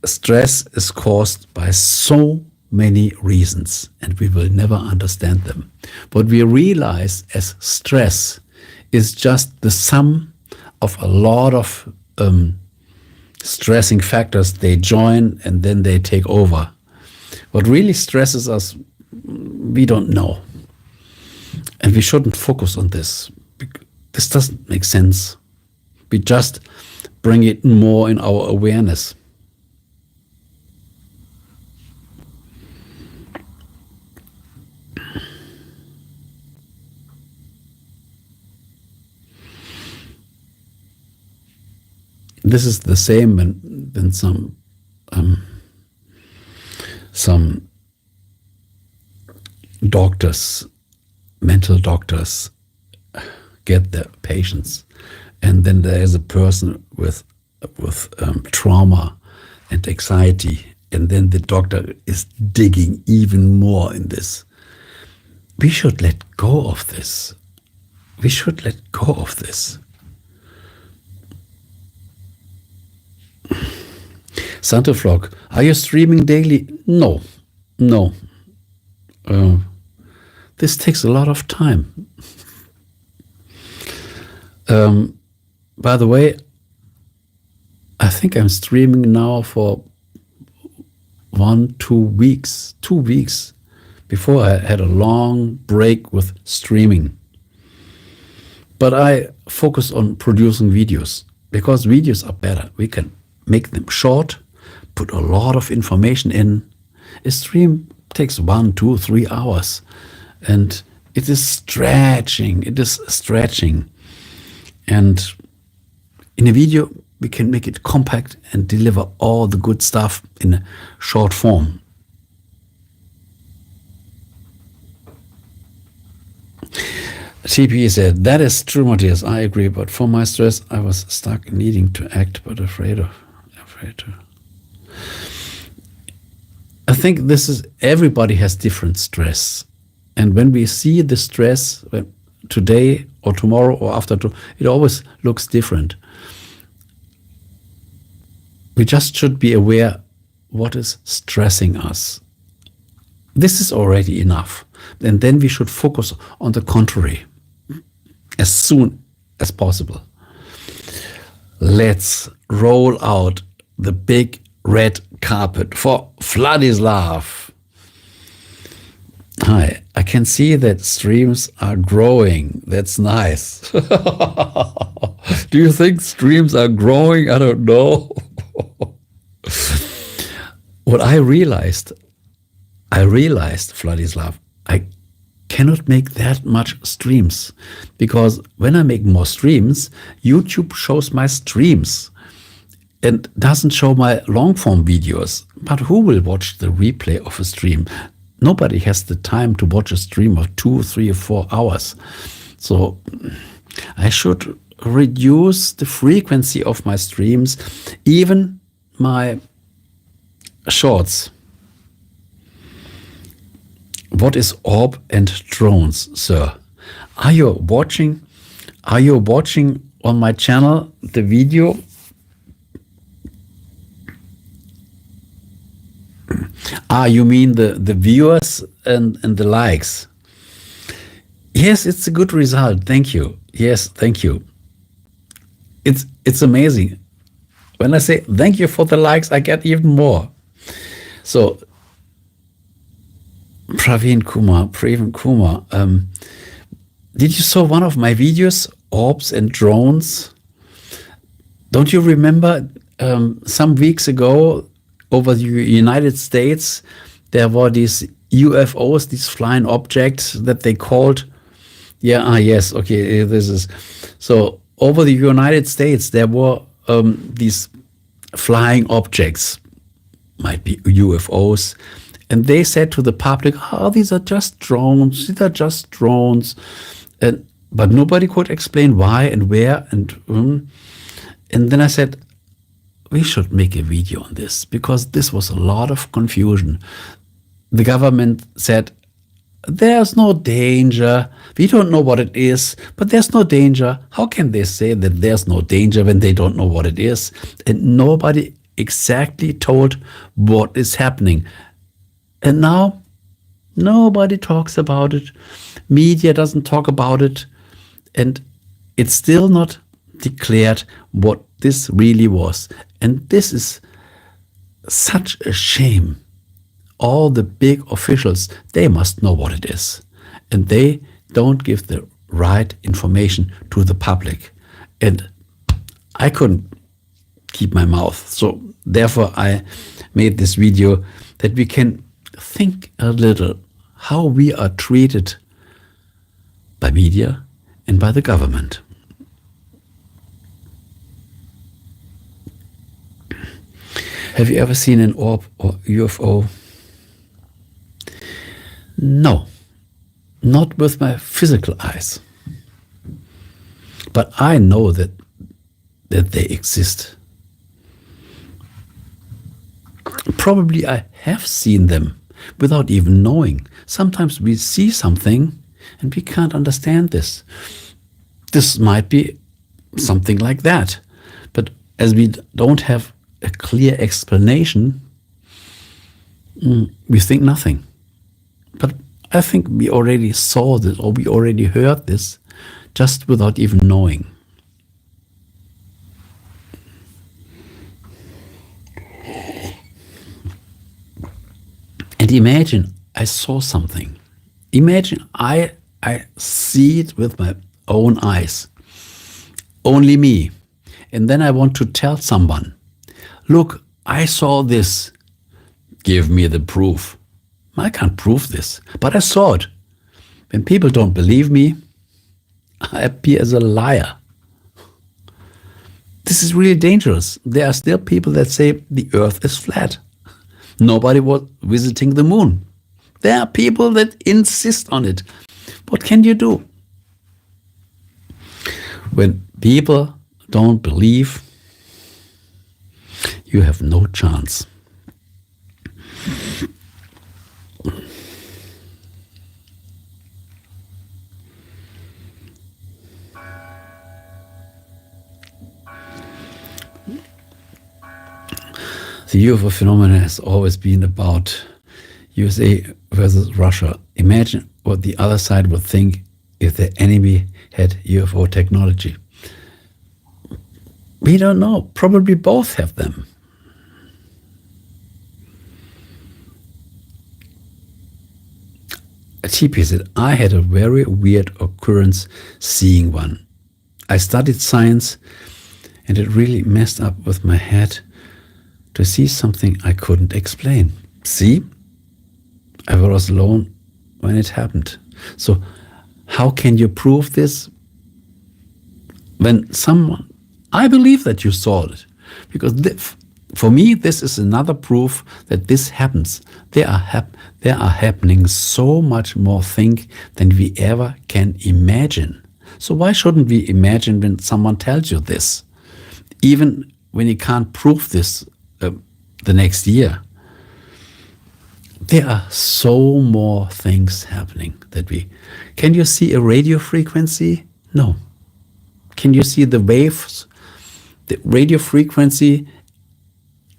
Speaker 1: stress is caused by so many reasons, and we will never understand them. What we realize as stress is just the sum of a lot of stressing factors. They join and then they take over. What really stresses us, we don't know. And we shouldn't focus on this. This doesn't make sense. We just bring it more in our awareness. This is the same when some doctors, mental doctors, get their patients, and then there is a person with trauma and anxiety, and then the doctor is digging even more in this. We should let go of this. We should let go of this. Santa Vlog, are you streaming daily? No. This takes a lot of time. By the way, I think I'm streaming now for 2 weeks. 2 weeks. Before I had a long break with streaming. But I focus on producing videos because videos are better. We can make them short, put a lot of information in. A stream takes 1, 2, 3 hours, and it is stretching. And in a video, we can make it compact and deliver all the good stuff in a short form. TP said, that is true, Matthias, I agree, but for my stress, I was stuck needing to act, but afraid to. I think this is, everybody has different stress. And when we see the stress today or tomorrow or after, it always looks different. We just should be aware what is stressing us. This is already enough. And then we should focus on the contrary as soon as possible. Let's roll out the big red carpet for Vladislav. Hi, I can see that streams are growing. That's nice. Do you think streams are growing? I don't know. What I realized, I realized, Vladislav, I cannot make that much streams, because when I make more streams, YouTube shows my streams and doesn't show my long form videos. But who will watch the replay of a stream? Nobody has the time to watch a stream of 2, 3, or 4 hours. So I should reduce the frequency of my streams, even my shorts. What is orb and drones, sir? Are you watching on my channel the video? You mean the viewers and the likes? Yes, it's a good result. Thank you. Yes, thank you. It's amazing. When I say thank you for the likes, I get even more. So Praveen Kumar, did you saw one of my videos, orbs and drones? Don't you remember some weeks ago over the United States, there were these UFOs, these flying objects that they called, yes, okay, this is, so over the United States, there were these flying objects, might be UFOs, and they said to the public, these are just drones, but nobody could explain why and where, and then I said, we should make a video on this, because this was a lot of confusion. The government said, there's no danger. We don't know what it is, but there's no danger. How can they say that there's no danger when they don't know what it is? And nobody exactly told what is happening. And now nobody talks about it. Media doesn't talk about it. And it's still not declared what this really was. And this is such a shame. All the big officials, they must know what it is. And they don't give the right information to the public. And I couldn't keep my mouth. So therefore I made this video that we can think a little how we are treated by media and by the government. Have you ever seen an orb or UFO? No, not with my physical eyes. But I know that they exist. Probably I have seen them without even knowing. Sometimes we see something and we can't understand this. This might be something like that. But as we don't have a clear explanation, we think nothing. But I think we already saw this, or we already heard this, just without even knowing. And imagine I saw something. Imagine I see it with my own eyes. Only me. And then I want to tell someone, look, I saw this. Give me the proof. I can't prove this, but I saw it. When people don't believe me, I appear as a liar. This is really dangerous. There are still people that say the earth is flat. Nobody was visiting the moon. There are people that insist on it. What can you do? When people don't believe, you have no chance. The UFO phenomenon has always been about USA versus Russia. Imagine what the other side would think if their enemy had UFO technology. We don't know. Probably both have them. TP said, I had a very weird occurrence seeing one. I studied science and it really messed up with my head to see something I couldn't explain. See? I was alone when it happened. So how can you prove this? When someone, I believe that you saw it, because for me this is another proof that this happens. There are happening so much more things than we ever can imagine. So why shouldn't we imagine when someone tells you this, even when you can't prove this the next year? There are so more things happening that can you see a radio frequency? No. Can you see the waves, the radio frequency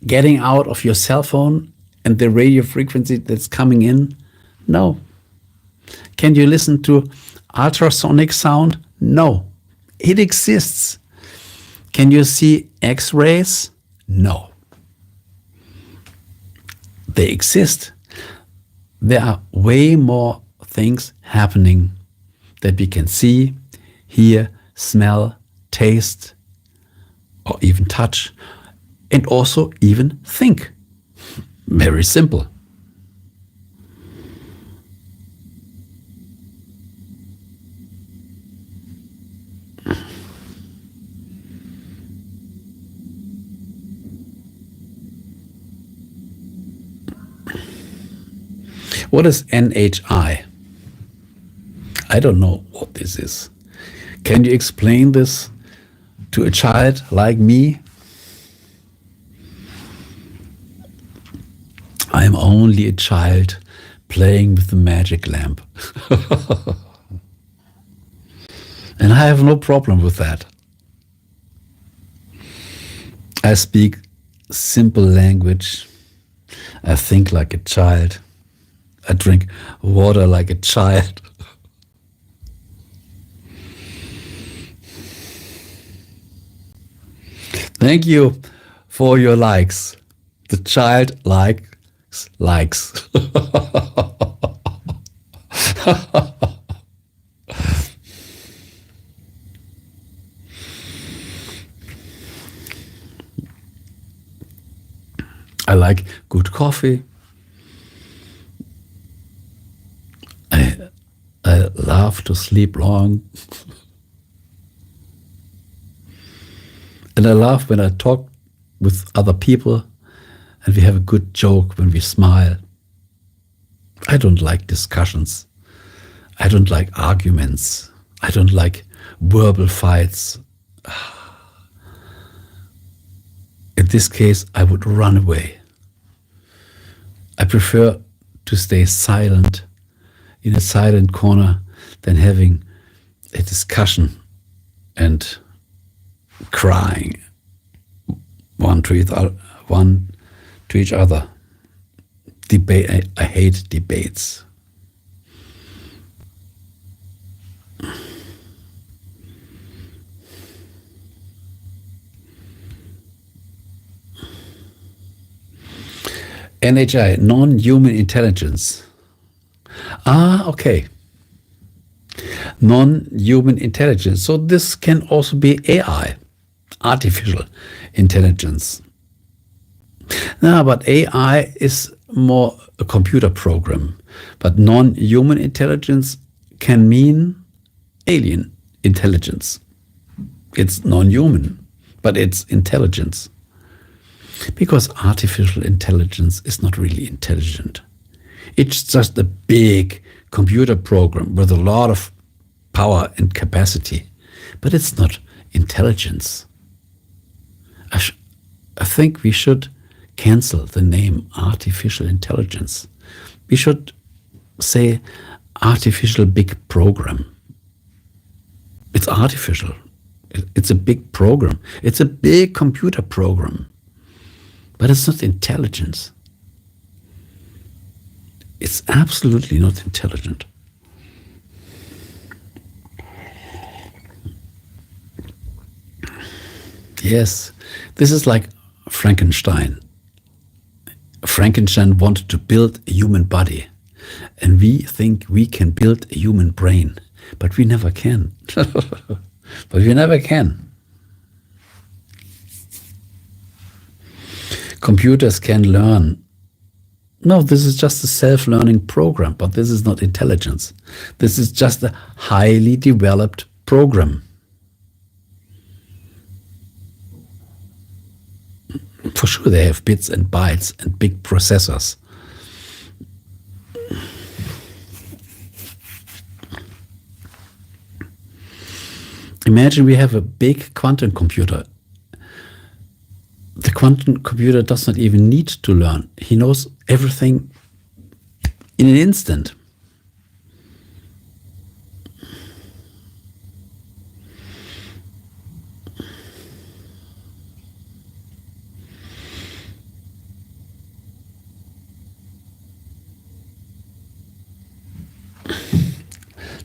Speaker 1: getting out of your cell phone and the radio frequency that's coming in? No. Can you listen to ultrasonic sound? No. It exists. Can you see X-rays? No. They exist. There are way more things happening that we can see, hear, smell, taste, or even touch, and also even think. Very simple. What is NHI? I don't know what this is. Can you explain this to a child like me? I'm only a child playing with the magic lamp. And I have no problem with that. I speak simple language. I think like a child. I drink water like a child. Thank you for your likes. The child likes. I like good coffee. I love to sleep long. And I love when I talk with other people and we have a good joke, when we smile. I don't like discussions. I don't like arguments. I don't like verbal fights. In this case, I would run away. I prefer to stay silent in a silent corner than having a discussion and crying one to each other. Debate. I hate debates. NHI, non-human intelligence. Okay. Non-human intelligence. So this can also be AI, artificial intelligence. No, but AI is more a computer program. But non-human intelligence can mean alien intelligence. It's non-human, but it's intelligence. Because artificial intelligence is not really intelligent. It's just a big computer program with a lot of power and capacity. But it's not intelligence. I think we should cancel the name artificial intelligence. We should say artificial big program. It's artificial. It's a big program. It's a big computer program. But it's not intelligence. It's absolutely not intelligent. Yes, this is like Frankenstein. Frankenstein wanted to build a human body, and we think we can build a human brain, but we never can. But we never can. Computers can learn. No, this is just a self-learning program, but this is not intelligence. This is just a highly developed program. For sure they have bits and bytes and big processors. Imagine we have a big quantum computer. The quantum computer does not even need to learn. He knows everything in an instant.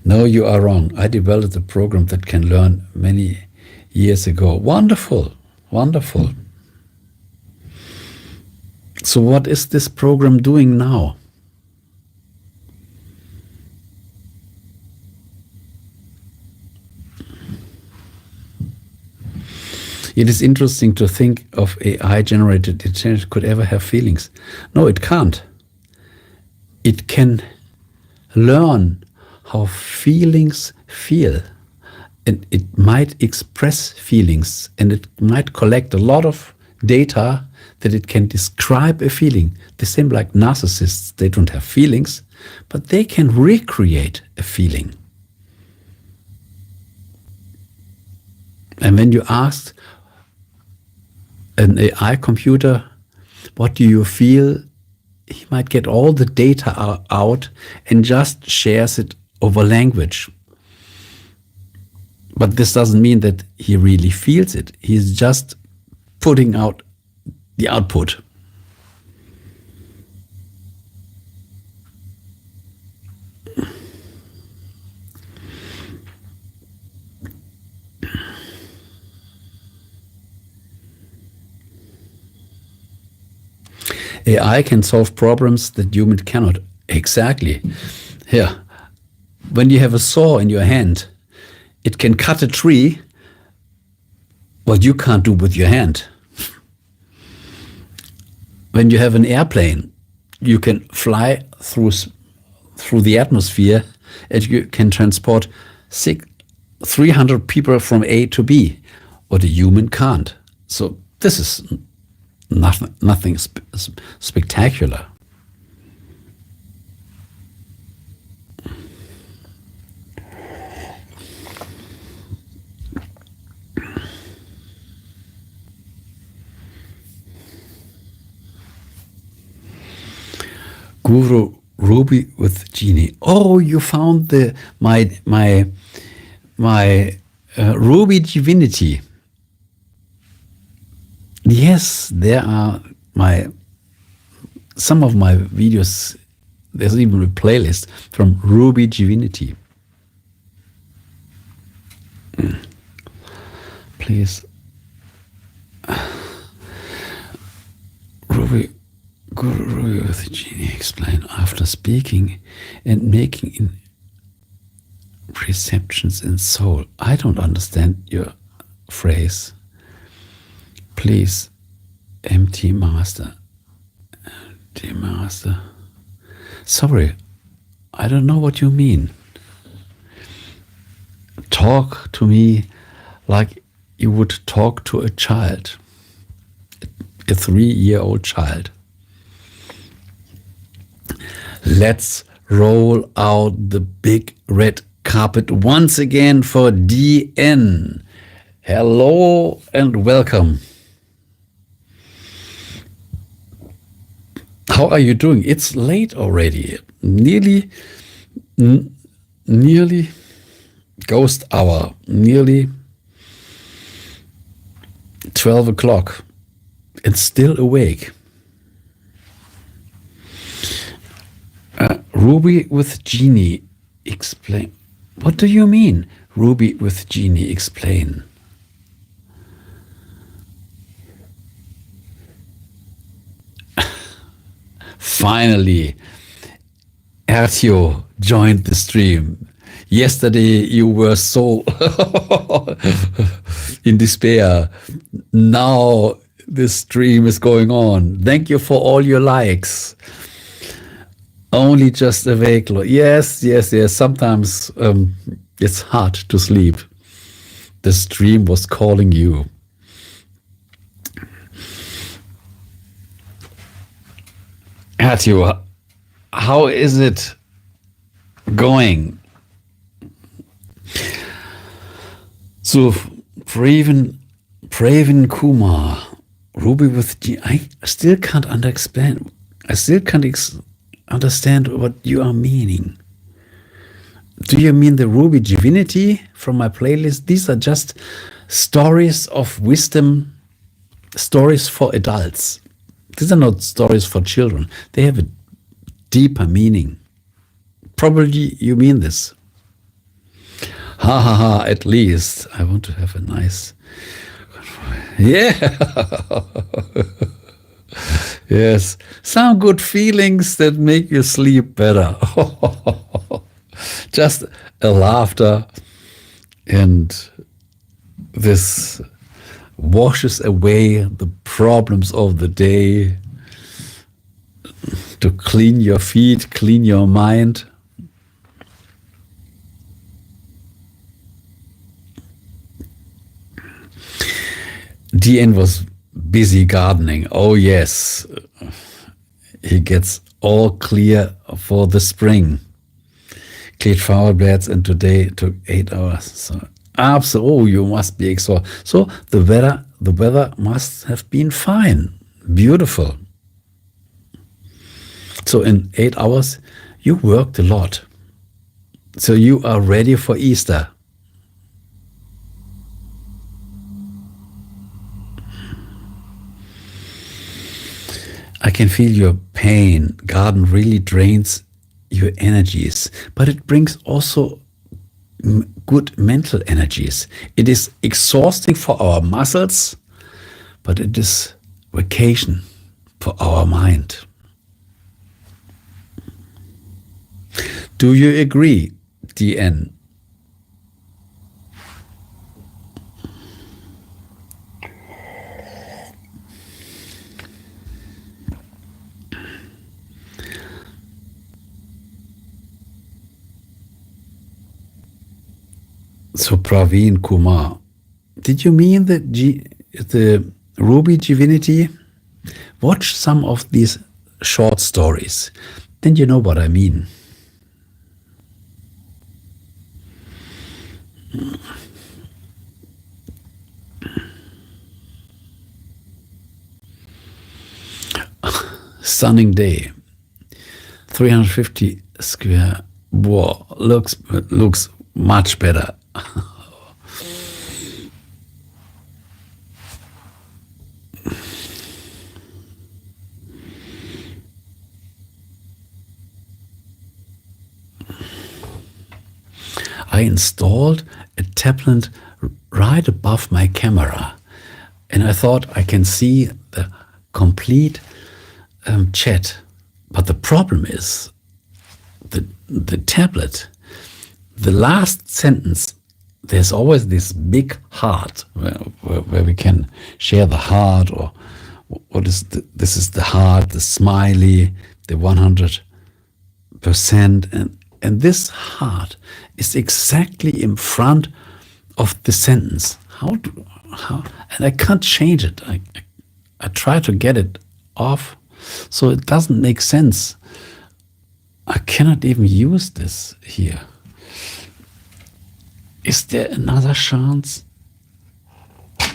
Speaker 1: No, you are wrong. I developed a program that can learn many years ago. Wonderful, wonderful. So what is this program doing now? It is interesting to think of AI-generated intelligence could ever have feelings. No, it can't. It can learn how feelings feel, and it might express feelings, and it might collect a lot of data that it can describe a feeling. The same like narcissists, they don't have feelings, but they can recreate a feeling. And when you ask an AI computer, what do you feel? He might get all the data out and just shares it over language. But this doesn't mean that he really feels it. He's just putting out the output. AI can solve problems that humans cannot. Exactly. Here, when you have a saw in your hand, it can cut a tree, what you can't do with your hand. When you have an airplane, you can fly through the atmosphere, and you can transport 300 people from A to B, what a human can't. So this is nothing spectacular. Guru Ruby with Genie. Oh, you found my Ruby divinity. Yes, there are some of my videos. There's even a playlist from Ruby divinity. Please, Guru Ruby with Genie, explain after speaking and making in perceptions in soul. I don't understand your phrase. Please, empty master. Empty master. Sorry, I don't know what you mean. Talk to me like you would talk to a child, a 3-year-old child. Let's roll out the big red carpet once again for DN. Hello and welcome. How are you doing? It's late already. Nearly ghost hour. Nearly 12 o'clock. And still awake. Ruby with Genie, explain. What do you mean? Ruby with Genie, explain. Finally, Ertio joined the stream. Yesterday you were so in despair. Now this stream is going on. Thank you for all your likes. Only just awake. Yes, yes, yes. Sometimes it's hard to sleep. This dream was calling you. Matthew, how is it going? So, Pravin Kumar, Ruby with G. I still can't understand. I still can't understand what you are meaning. Do you mean the Ruby Divinity from my playlist? These are just stories of wisdom, stories for adults. These are not stories for children. They have a deeper meaning. Probably you mean this. Ha ha ha, at least. I want to have a nice... Yeah. Yes. Some good feelings that make you sleep better. Just a laughter, and this washes away the problems of the day, to clean your feet, clean your mind. DN was busy gardening. Oh yes, he gets all clear for the spring. Cleared flower beds, and today took 8 hours. So absolutely, you must be exhausted. So the weather must have been fine, beautiful. So in 8 hours, you worked a lot. So you are ready for Easter. I can feel your pain. Garden really drains your energies, but it brings also good mental energies. It is exhausting for our muscles, but it is vacation for our mind. Do you agree, DN? So Praveen Kumar, did you mean the Ruby Divinity? Watch some of these short stories, then you know what I mean. Sunning day, 350 square. Whoa, looks much better. I installed a tablet right above my camera, and I thought I can see the complete chat. But the problem is the tablet, the last sentence, there's always this big heart where we can share the heart, or what is this is the heart, the smiley, the 100%, and this heart is exactly in front of the sentence. How and I can't change it. I try to get it off, so it doesn't make sense. I cannot even use this here. Is there another chance?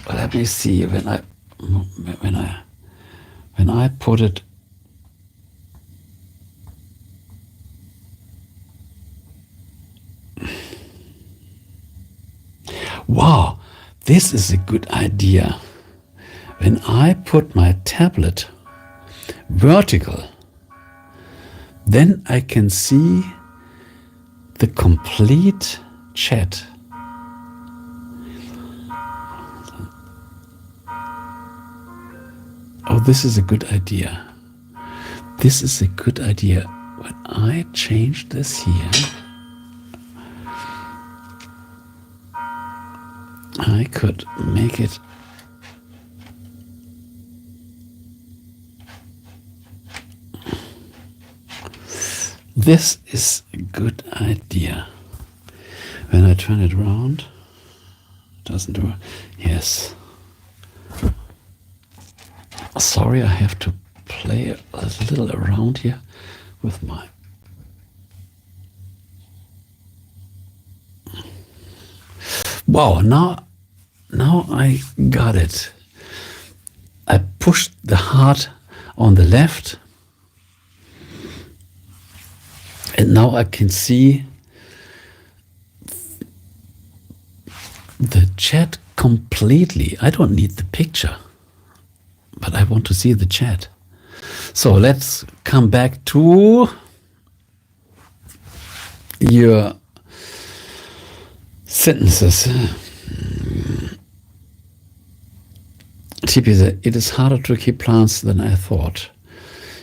Speaker 1: Let me see. When I put it, wow, this is a good idea. When I put my tablet vertical, then I can see the complete chat. Oh, this is a good idea. This is a good idea. When I change this here, I could make it This is a good idea. When I turn it around, doesn't work. Yes. Sorry, I have to play a little around here with my... Wow, now I got it. I pushed the heart on the left, and now I can see the chat completely. I don't need the picture, but I want to see the chat. So let's come back to your sentences. TP said, it is harder to keep plants than I thought.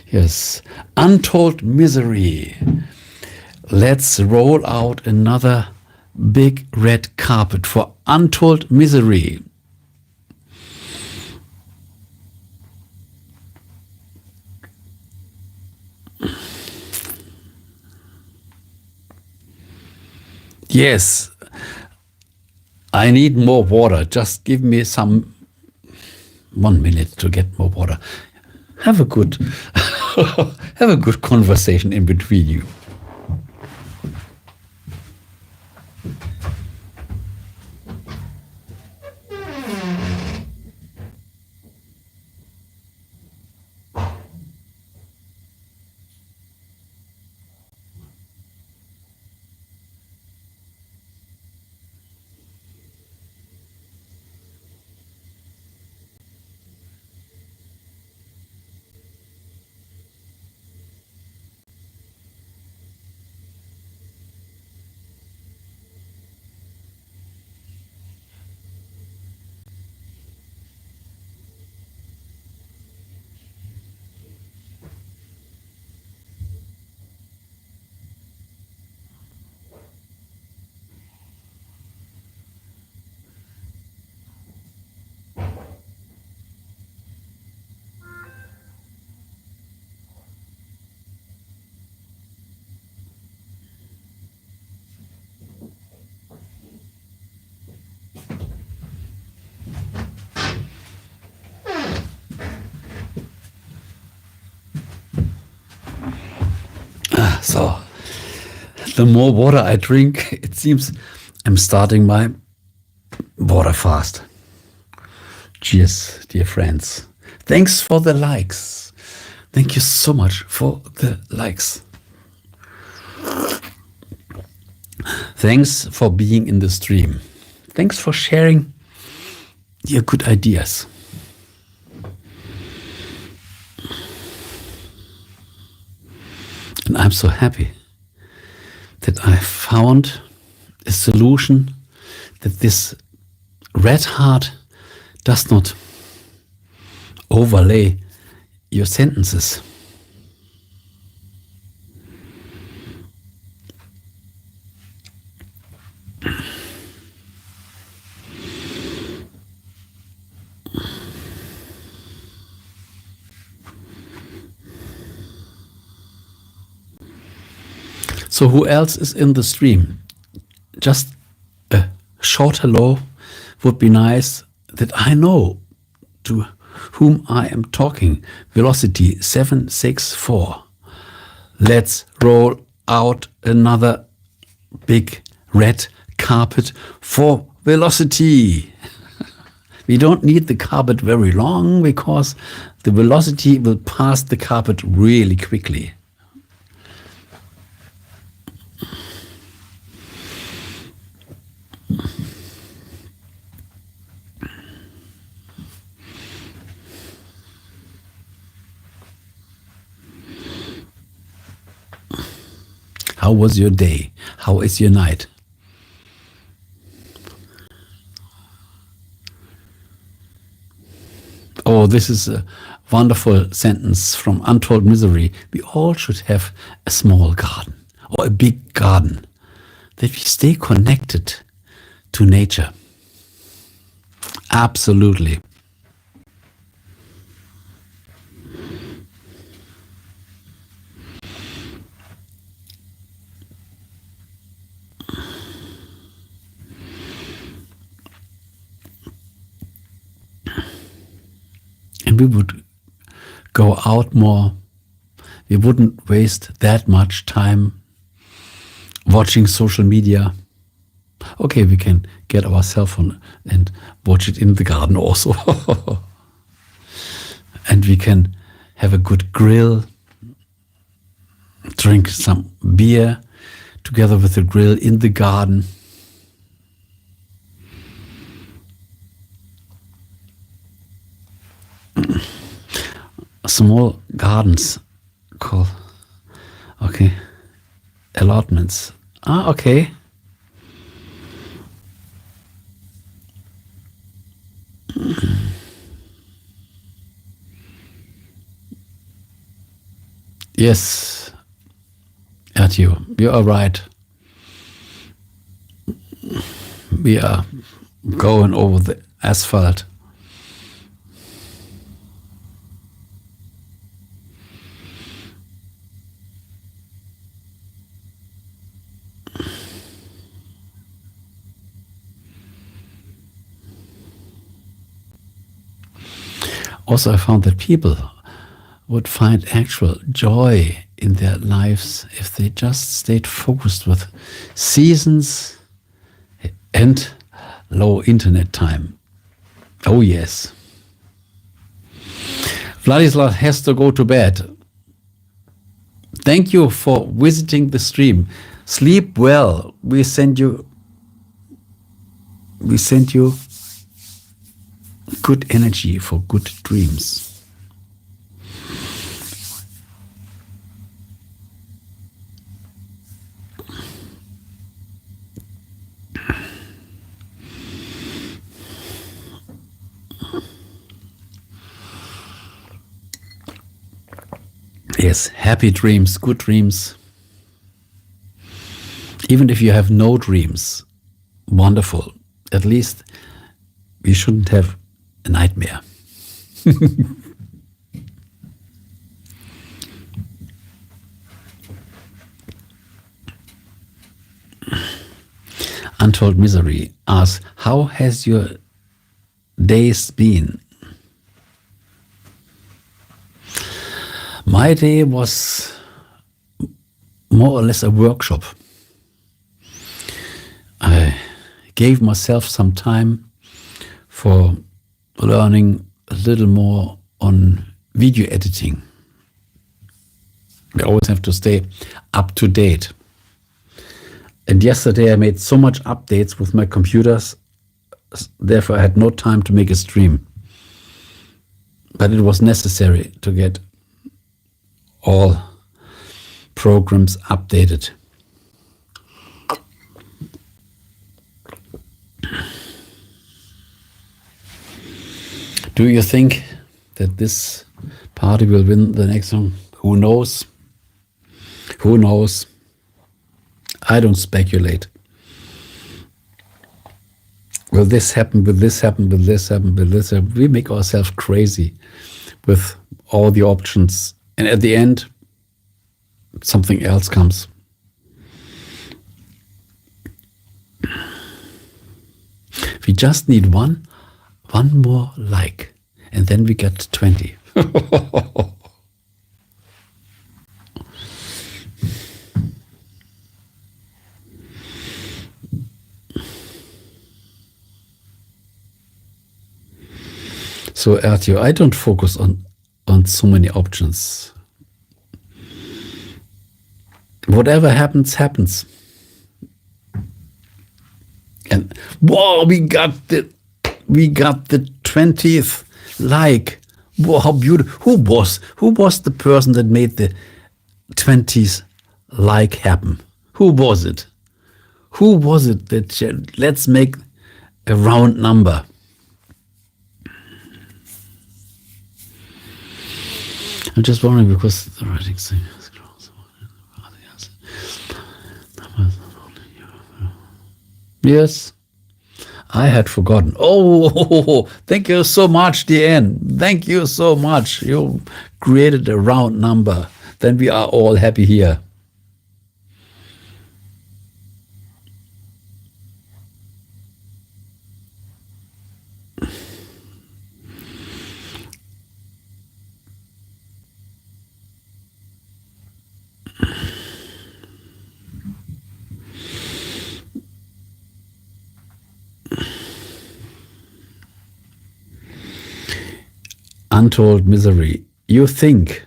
Speaker 1: Yes. Untold misery. Let's roll out another big red carpet for untold misery. Yes, I need more water. Just give me 1 minute to get more water. Have a good have a good conversation in between you. So, the more water I drink, it seems I'm starting my water fast. Cheers, dear friends. Thanks for the likes. Thank you so much for the likes. Thanks for being in the stream. Thanks for sharing your good ideas. And I'm so happy that I found a solution that this red heart does not overlay your sentences. So who else is in the stream? Just a short hello would be nice, that I know to whom I am talking. Velocity 764. Let's roll out another big red carpet for velocity. We don't need the carpet very long because the velocity will pass the carpet really quickly. How was your day? How is your night? Oh, this is a wonderful sentence from Untold Misery. We all should have a small garden or a big garden, that we stay connected to nature. Absolutely. and we would go out more. We wouldn't waste that much time watching social media. Okay, we can get our cell phone and watch it in the garden also. And we can have a good grill, drink some beer together with the grill in the garden. Small gardens called, okay, allotments. Okay. Yes, Artio, you are right. We are going over the asphalt. Also, I found that people would find actual joy in their lives if they just stayed focused with seasons and low internet time. Oh yes. Vladislav has to go to bed. Thank you for visiting the stream. Sleep well. We send you good energy for good dreams. Yes, happy dreams, good dreams. Even if you have no dreams, wonderful. At least we shouldn't have a nightmare. Untold Misery asks, how has your days been? My day was more or less a workshop. I gave myself some time for learning a little more on video editing. We always have to stay up to date. And yesterday I made so much updates with my computers, therefore I had no time to make a stream. But it was necessary to get all programs updated. Do you think that this party will win the next one? Who knows? Who knows? I don't speculate. Will this happen? Will this happen? Will this happen? Will this happen? We make ourselves crazy with all the options. And at the end, something else comes. We just need one more like, and then we get 20. So, Artio, I don't focus on so many options. Whatever happens, happens. And whoa, we got the 20th like. Whoa, how beautiful! Who was the person that made the 20th like happen? Who was it? Who was it that said, let's make a round number? I'm just wondering because the writing thing is close. Yes, I had forgotten. Oh, thank you so much, DN. Thank you so much. You created a round number. Then we are all happy here. Untold misery. You think,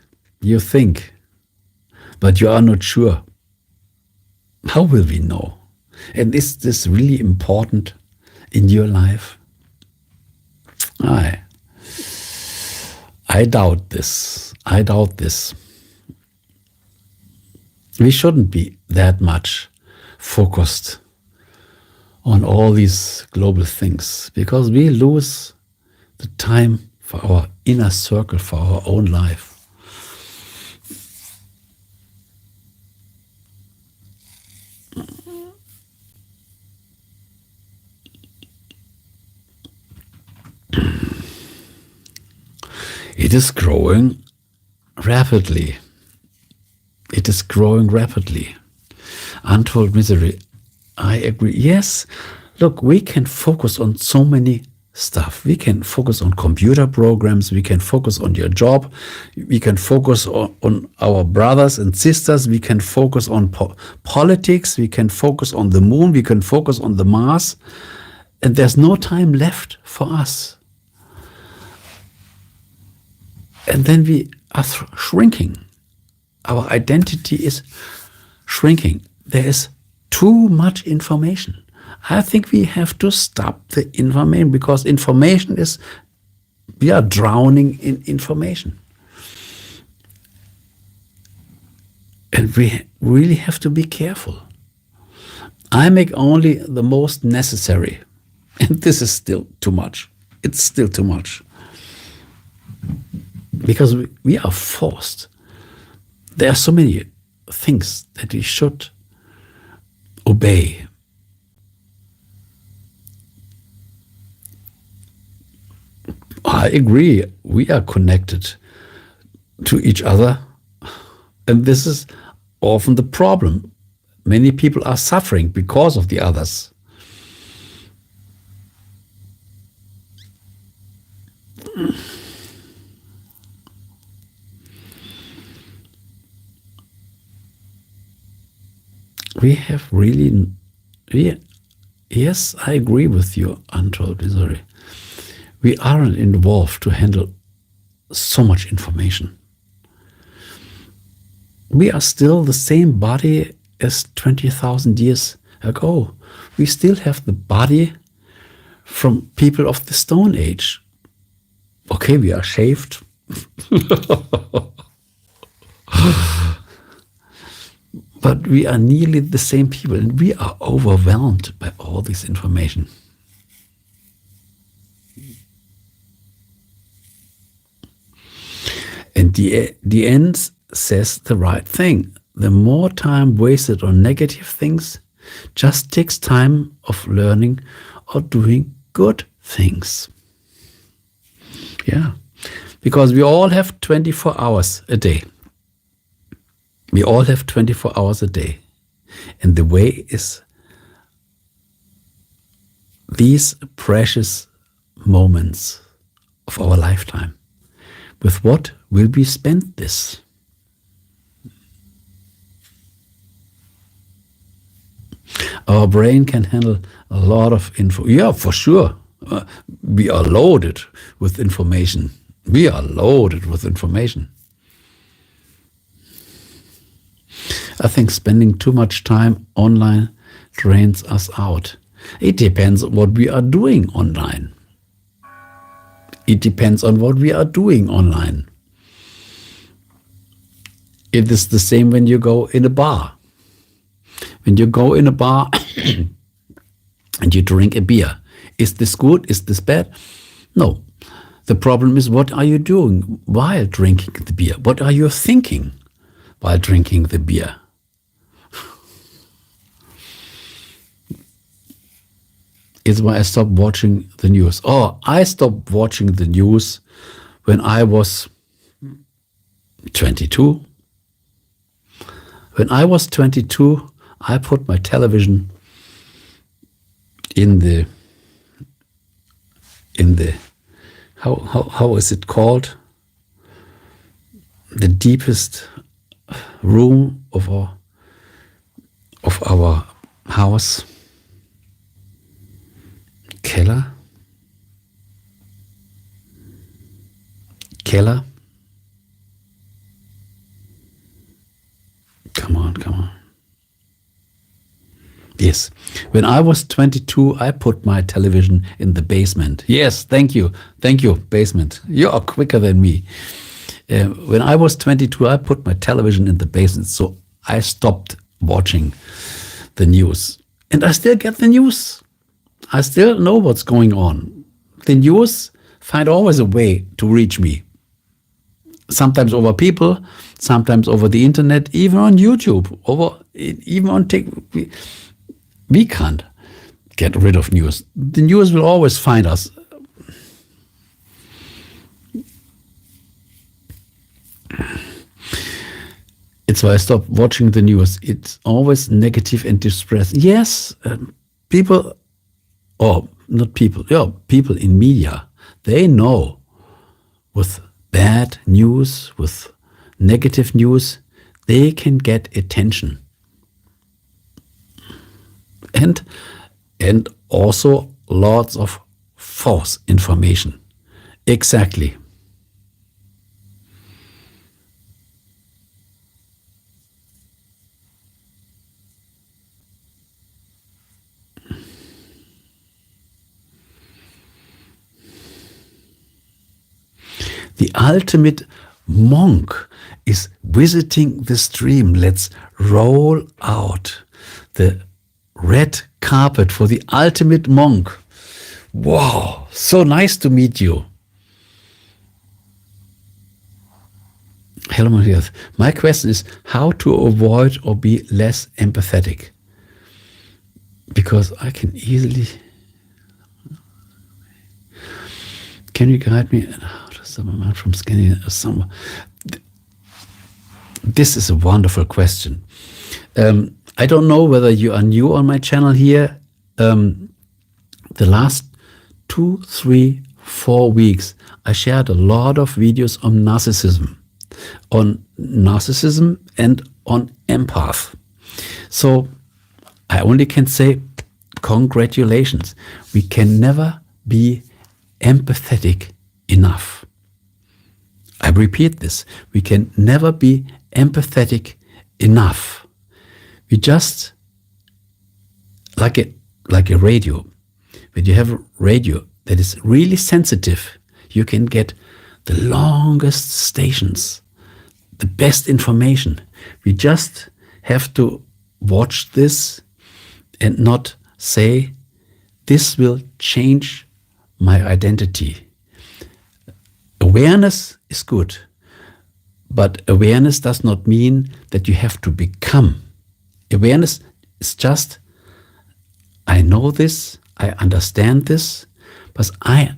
Speaker 1: but you are not sure. How will we know? And is this really important in your life? I doubt this. I doubt this. We shouldn't be that much focused on all these global things, because we lose the time for our inner circle, for our own life. It is growing rapidly. It is growing rapidly. Untold misery. I agree. Yes, look, we can focus on so many stuff. We can focus on computer programs. We can focus on your job. We can focus on our brothers and sisters. We can focus on politics. We can focus on the moon. We can focus on the Mars. And there's no time left for us. And then we are shrinking. Our identity is shrinking. There is too much information. I think we have to stop the information, because information is, we are drowning in information. And we really have to be careful. I make only the most necessary. And this is still too much. It's still too much. Because we are forced. There are so many things that we should obey. I agree, we are connected to each other, and this is often the problem. Many people are suffering because of the others. We have really, yes, I agree with you, Untold Misery. We aren't involved to handle so much information. We are still the same body as 20,000 years ago. We still have the body from people of the Stone Age. Okay, we are shaved. But we are nearly the same people, and we are overwhelmed by all this information. And the end says the right thing. The more time wasted on negative things just takes time of learning or doing good things. Yeah, because we all have 24 hours a day. We all have 24 hours a day. And the way is these precious moments of our lifetime. With what will we spend this? Our brain can handle a lot of info. Yeah, for sure. We are loaded with information. We are loaded with information. I think spending too much time online drains us out. It depends on what we are doing online. It depends on what we are doing online. It is the same when you go in a bar. When you go in a bar and you drink a beer. Is this good? Is this bad? No. The problem is, what are you doing while drinking the beer? What are you thinking while drinking the beer? It's why I stopped watching the news. Oh, I stopped watching the news when I was 22. When I was 22, I put my television in the how is it called? The deepest room of our house. Keller. Keller. Come on, come on. Yes. When I was 22, I put my television in the basement. Yes, thank you. Thank you, basement. You are quicker than me. When I was 22, I put my television in the basement, so I stopped watching the news. And I still get the news. I still know what's going on. The news find always a way to reach me. Sometimes over people, sometimes over the internet, even on YouTube, even on TikTok. We can't get rid of news. The news will always find us. It's why I stopped watching the news. It's always negative and distressing. Yes, people, or not people, people in media, they know with bad news, with negative news, they can get attention. And also lots of false information. Exactly. The ultimate monk is visiting the stream. Let's roll out the red carpet for the ultimate monk. Wow, so nice to meet you. Hello, Matthias. My question is how to avoid or be less empathetic. Because I can easily... Can you guide me? How does someone from Scandinavia? This is a wonderful question. I don't know whether you are new on my channel here. The last 2, 3, 4 weeks, I shared a lot of videos on narcissism and on empath. So I only can say congratulations. We can never be empathetic enough. I repeat this. We can never be empathetic enough. We just, like a radio. When you have a radio that is really sensitive, you can get the longest stations, the best information. We just have to watch this and not say, this will change my identity. Awareness is good, but awareness does not mean that you have to become. Awareness is just, I know this, I understand this, but I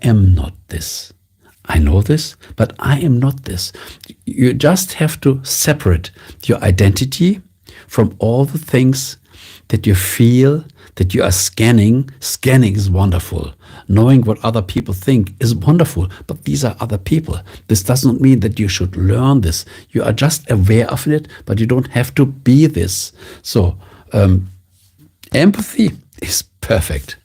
Speaker 1: am not this. I know this, but I am not this. You just have to separate your identity from all the things that you feel, that you are scanning. Scanning is wonderful. Knowing what other people think is wonderful, but these are other people. This does not mean that you should learn this. You are just aware of it, but you don't have to be this. So, empathy is perfect.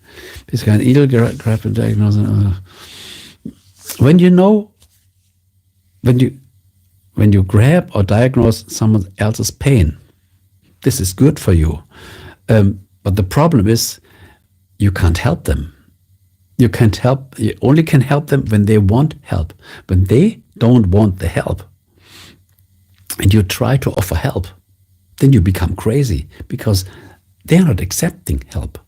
Speaker 1: When you know, when you grab or diagnose someone else's pain, this is good for you. But the problem is, you can't help them. You can't help. You only can help them when they want help. When they don't want the help, and you try to offer help, then you become crazy because they are not accepting help.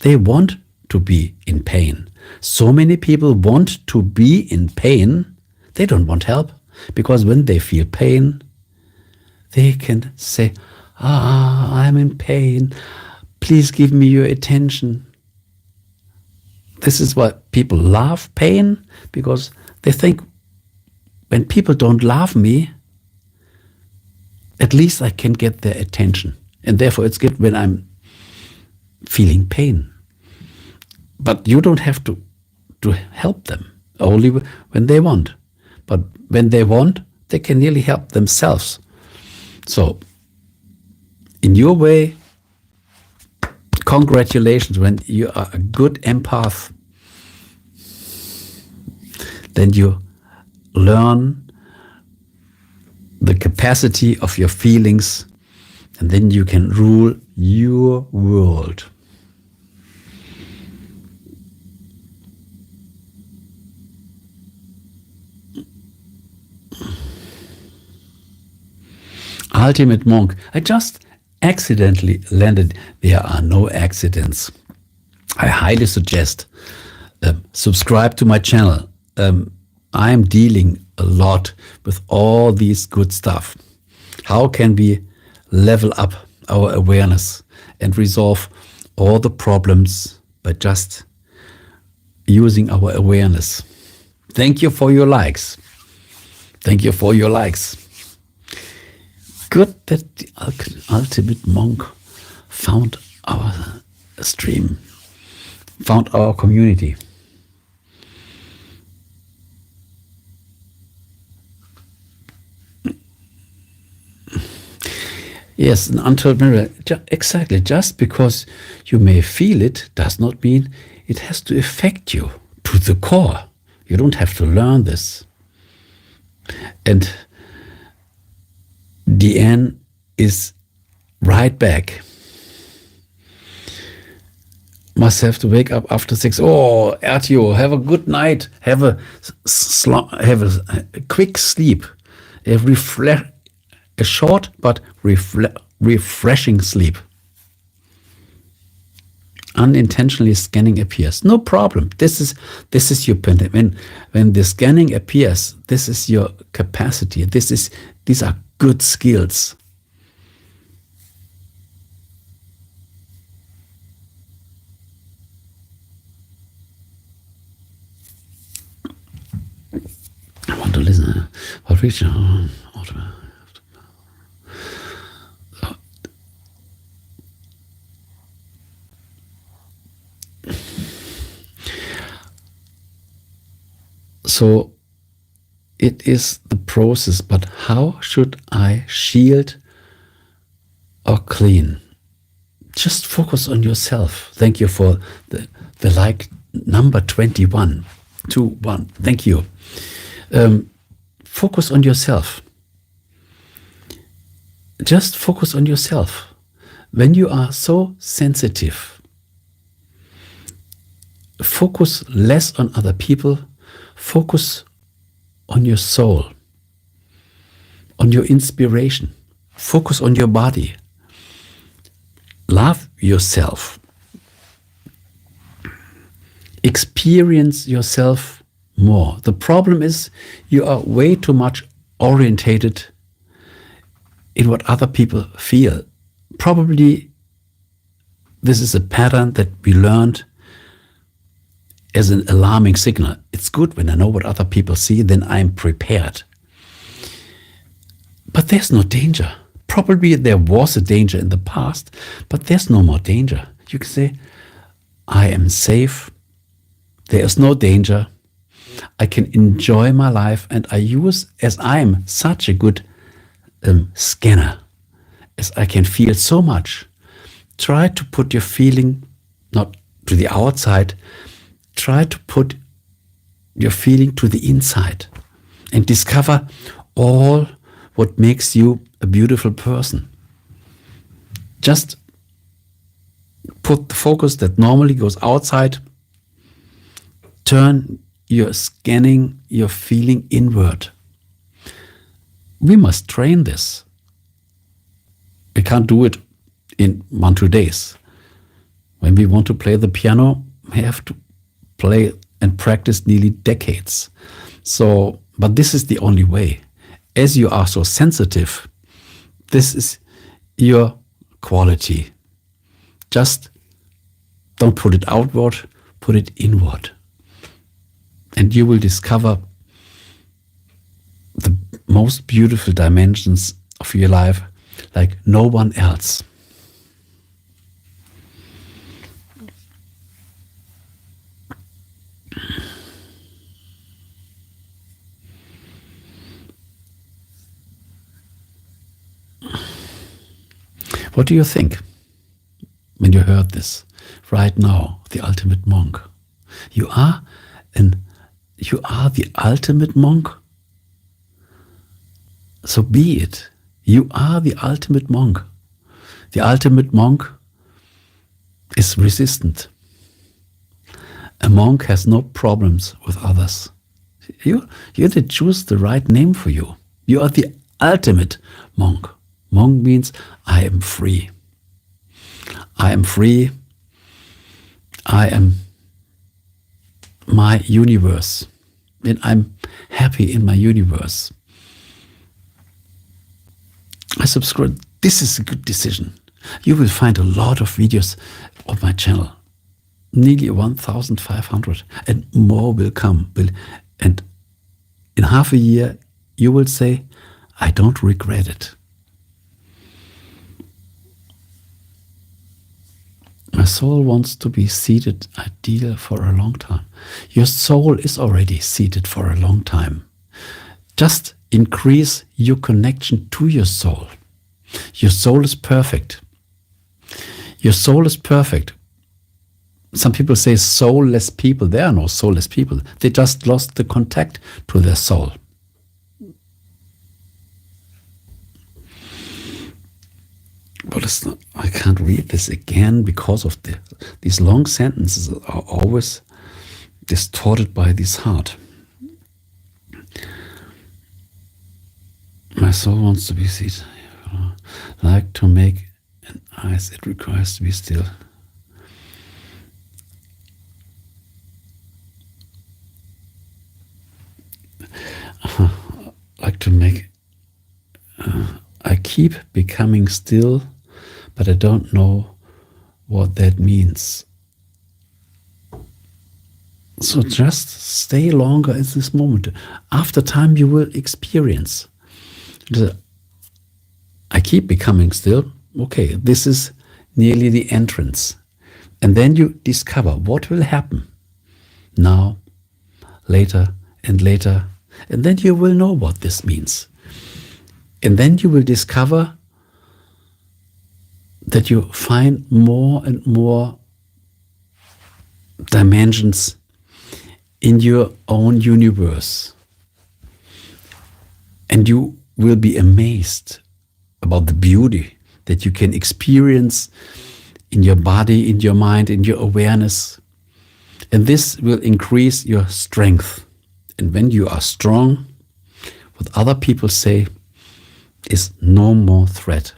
Speaker 1: They want to be in pain. So many people want to be in pain. They don't want help because when they feel pain, they can say, I'm in pain. Please give me your attention. This is why people love pain, because they think when people don't love me, at least I can get their attention. And therefore it's good when I'm feeling pain. But you don't have to help them, only when they want. But when they want, they can really help themselves. So, in your way, congratulations. When you are a good empath, then you learn the capacity of your feelings, and then you can rule your world. Ultimate Monk. I just accidentally landed. There are no accidents. I highly suggest subscribe to my channel. I'm dealing a lot with all these good stuff. How can we level up our awareness and resolve all the problems by just using our awareness? Thank you for your likes. Thank you for your likes. Good that the Ultimate Monk found our stream, found our community. Yes, an untold mirror. Exactly. Just because you may feel it does not mean it has to affect you to the core. You don't have to learn this. And Deanne is right back. Must have to wake up after 6. Oh, Ertio, have a good night. Have a quick sleep. A short but refreshing sleep. Unintentionally scanning appears. No problem. This is your pen. When the scanning appears, this is your capacity. These are good skills. I want to listen. What region? So it is the process, but how should I shield or clean? Just focus on yourself. Thank you for the like number 21. Thank you. Focus on yourself. Just focus on yourself. When you are so sensitive, focus less on other people. Focus on your soul, on your inspiration. Focus on your body. Love yourself. Experience yourself more. The problem is you are way too much orientated in what other people feel. Probably this is a pattern that we learned as an alarming signal. It's good when I know what other people see, then I'm prepared. But there's no danger. Probably there was a danger in the past, but there's no more danger. You can say, I am safe. There is no danger. I can enjoy my life, and I use, as I'm such a good scanner, as I can feel so much. Try to put your feeling not to the outside. Try to put your feeling to the inside and discover all what makes you a beautiful person. Just put the focus that normally goes outside. Turn your scanning, your feeling inward. We must train this. We can't do it in 1-2 days. When we want to play the piano, we have to play and practice nearly decades. So, but this is the only way. As you are so sensitive, this is your quality. Just don't put it outward, put it inward. And you will discover the most beautiful dimensions of your life like no one else. What do you think when you heard this right now, the ultimate monk? You are the ultimate monk So be it. You are the ultimate monk. The ultimate monk is resistant. A monk has no problems with others. You did choose the right name for you. You are the ultimate monk. Monk means I am free. I am free. I am my universe. And I'm happy in my universe. I subscribe. This is a good decision. You will find a lot of videos on my channel. Nearly 1,500 and more will come. And in half a year, you will say, I don't regret it. My soul wants to be seated ideal for a long time. Your soul is already seated for a long time. Just increase your connection to your soul. Your soul is perfect. Your soul is perfect. Some people say soulless people. There are no soulless people. They just lost the contact to their soul. But it's not, I can't read this again because of these long sentences are always distorted by this heart. My soul wants to be seated. Like to make an ice, it requires to be still. Like to make. I keep becoming still, but I don't know what that means. So just stay longer at this moment. After time, you will experience. I keep becoming still. Okay, this is nearly the entrance. And then you discover what will happen now, later, and later. And then you will know what this means. And then you will discover that you find more and more dimensions in your own universe. And you will be amazed about the beauty that you can experience in your body, in your mind, in your awareness. And this will increase your strength. And when you are strong, what other people say is no more threat.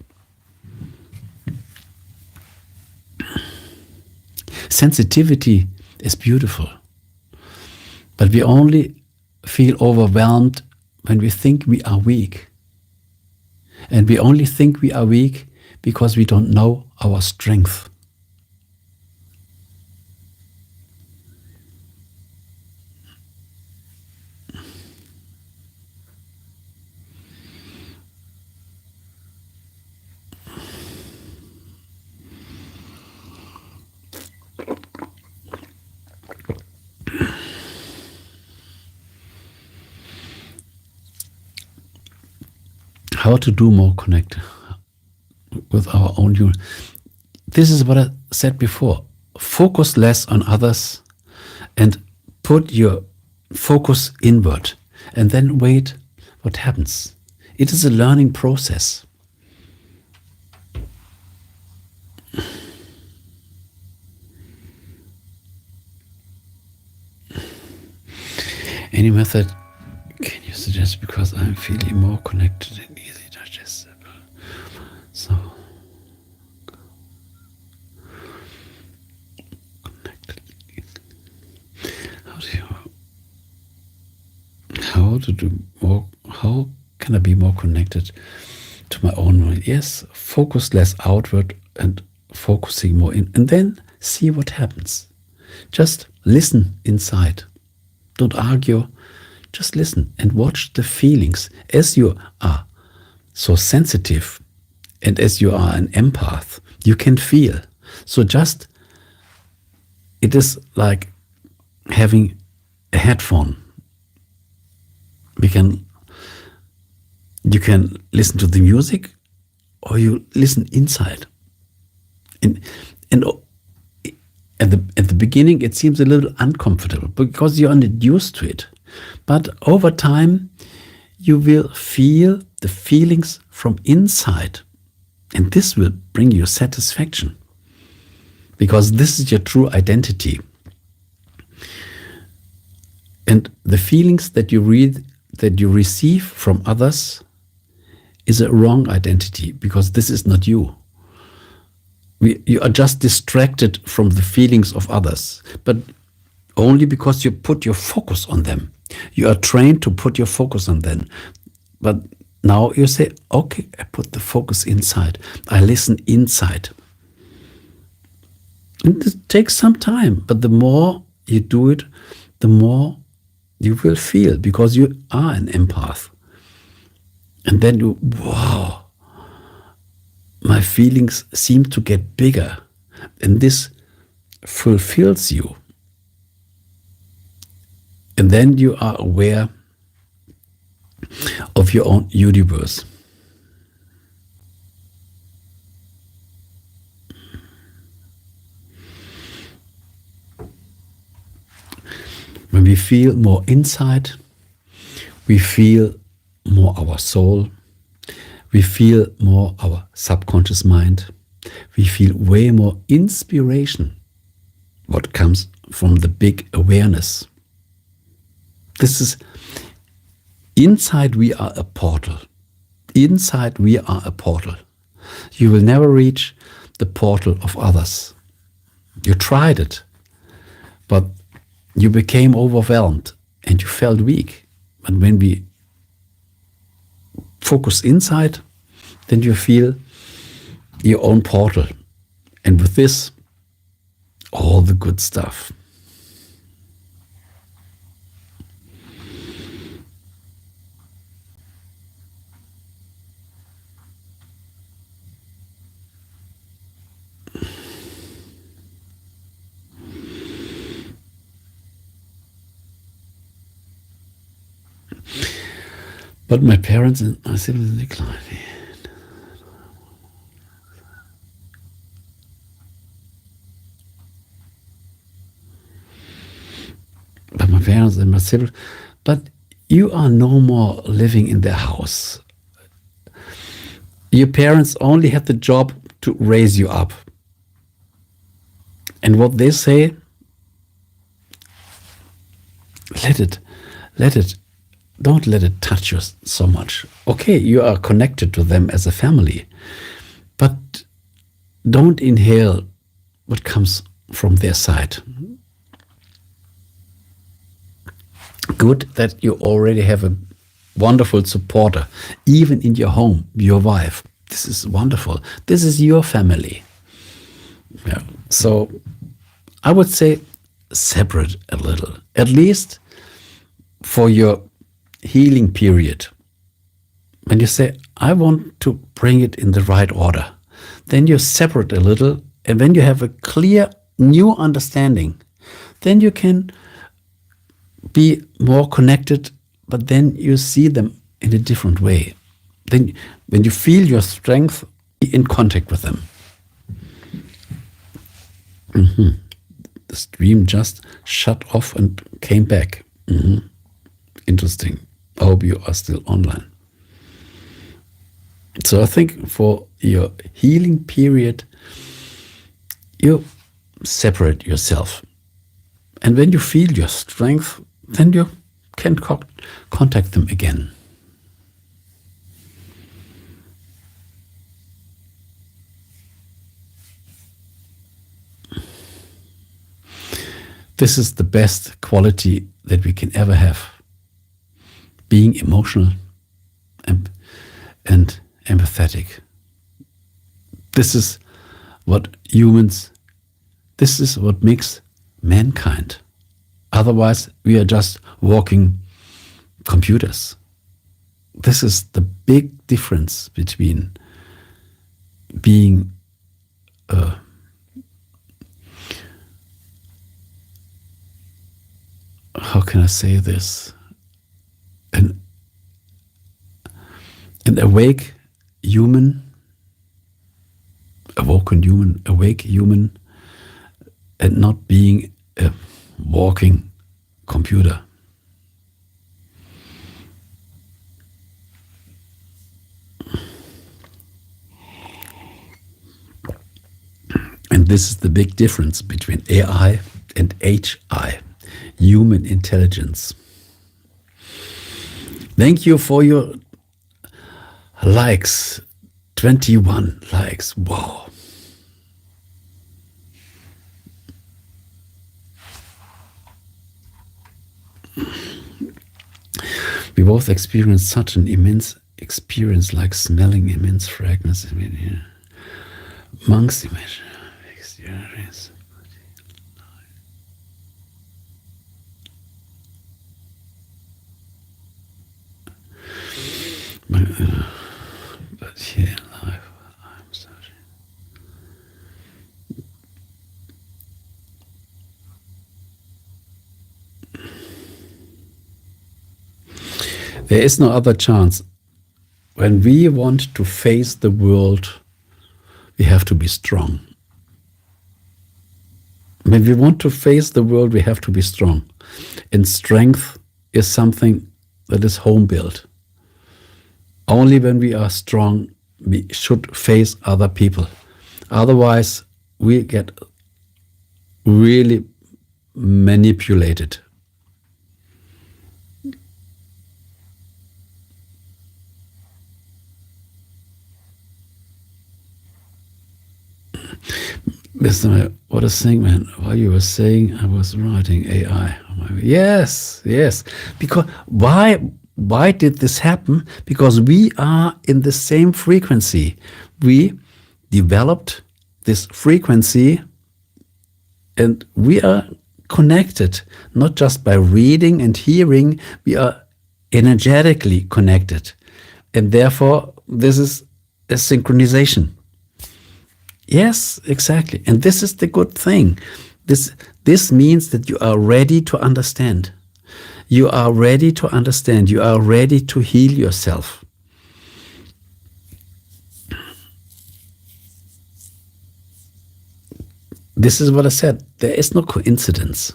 Speaker 1: Sensitivity is beautiful, but we only feel overwhelmed when we think we are weak. And we only think we are weak because we don't know our strength. How to do more connect with our own unit. This is what I said before. Focus less on others and put your focus inward and then wait what happens. It is a learning process. Any method can you suggest, because I'm feeling more connected and easy digestible? So connected. How can I be more connected to my own mind? Yes, focus less outward and focusing more in, and then see what happens. Just listen inside. Don't argue. Just listen and watch the feelings. As you are so sensitive and as you are an empath, you can feel. So just, it is like having a headphone. You can listen to the music or you listen inside. And at the beginning, it seems a little uncomfortable because you're not used to it. But over time, you will feel the feelings from inside. And this will bring you satisfaction, because this is your true identity. And the feelings that you receive from others is a wrong identity, because this is not you. You are just distracted from the feelings of others, but only because you put your focus on them. You are trained to put your focus on them. But now you say, okay, I put the focus inside. I listen inside. And it takes some time, but the more you do it, the more you will feel, because you are an empath. And then you, wow, my feelings seem to get bigger. And this fulfills you. And then you are aware of your own universe. When we feel more inside, we feel more our soul, we feel more our subconscious mind, we feel way more inspiration, what comes from the big awareness. This is, inside we are a portal. Inside we are a portal. You will never reach the portal of others. You tried it, but you became overwhelmed and you felt weak. But when we focus inside, then you feel your own portal. And with this, all the good stuff. But my parents and my siblings declined. But my parents and my siblings, but you are no more living in their house. Your parents only had the job to raise you up. And what they say, let it. Don't let it touch you so much. Okay, you are connected to them as a family, but don't inhale what comes from their side. Good that you already have a wonderful supporter, even in your home, your wife. This is wonderful. This is your family. Yeah. So I would say separate a little, at least for your healing period. When you say, I want to bring it in the right order, then you separate a little, and when you have a clear new understanding, then you can be more connected, but then you see them in a different way. Then when you feel your strength, be in contact with them. The stream just shut off and came back. Interesting. I hope you are still online. So I think for your healing period, you separate yourself. And when you feel your strength, then you can contact them again. This is the best quality that we can ever have. Being emotional and empathetic. This is what makes mankind. Otherwise, we are just walking computers. This is the big difference between being how can I say this? An awake human, awake human, and not being a walking computer. And this is the big difference between AI and HI, human intelligence. Thank you for your likes. 21 likes. Wow. We both experienced such an immense experience, like smelling immense fragrance. Monk's image. Experience. But here in life, I'm searching. There is no other chance. When we want to face the world, we have to be strong. When we want to face the world, we have to be strong. And strength is something that is home-built. Only when we are strong, we should face other people. Otherwise, we get really manipulated. Listen, what a thing, man. While you were saying, I was writing AI. Yes, yes. Because why did this happen? Because we are in the same frequency. We developed this frequency and we are connected, not just by reading and hearing, we are energetically connected. And therefore, this is a synchronization. Yes, exactly. And this is the good thing. This means that you are ready to understand. You are ready to understand. You are ready to heal yourself. This is what I said. There is no coincidence.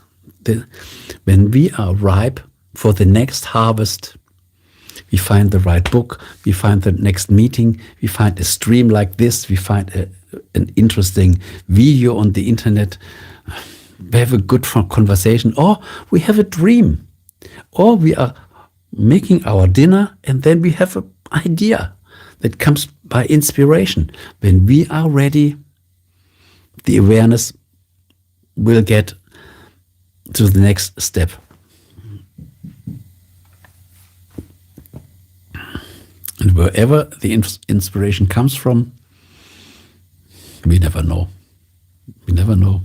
Speaker 1: When we are ripe for the next harvest, we find the right book, we find the next meeting, we find a stream like this, we find an interesting video on the internet, we have a good conversation, or we have a dream, or we are making our dinner and then we have an idea that comes by inspiration. When we are ready, the awareness will get to the next step. And wherever the inspiration comes from, we never know. We never know.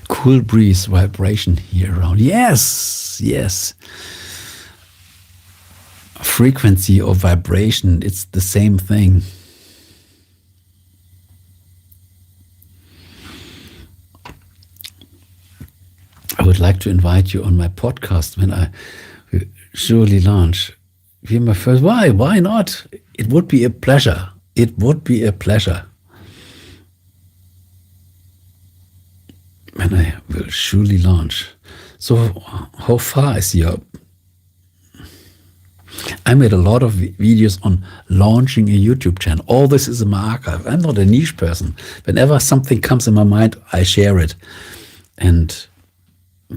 Speaker 1: Cool breeze vibration here around. Yes, yes. Frequency or vibration, it's the same thing. I would like to invite you on my podcast when I surely launch. Be my first. Why? Why not? It would be a pleasure. It would be a pleasure. When I will surely launch. So how far is your... I made a lot of videos on launching a YouTube channel. All this is in my archive. I'm not a niche person. Whenever something comes in my mind, I share it. And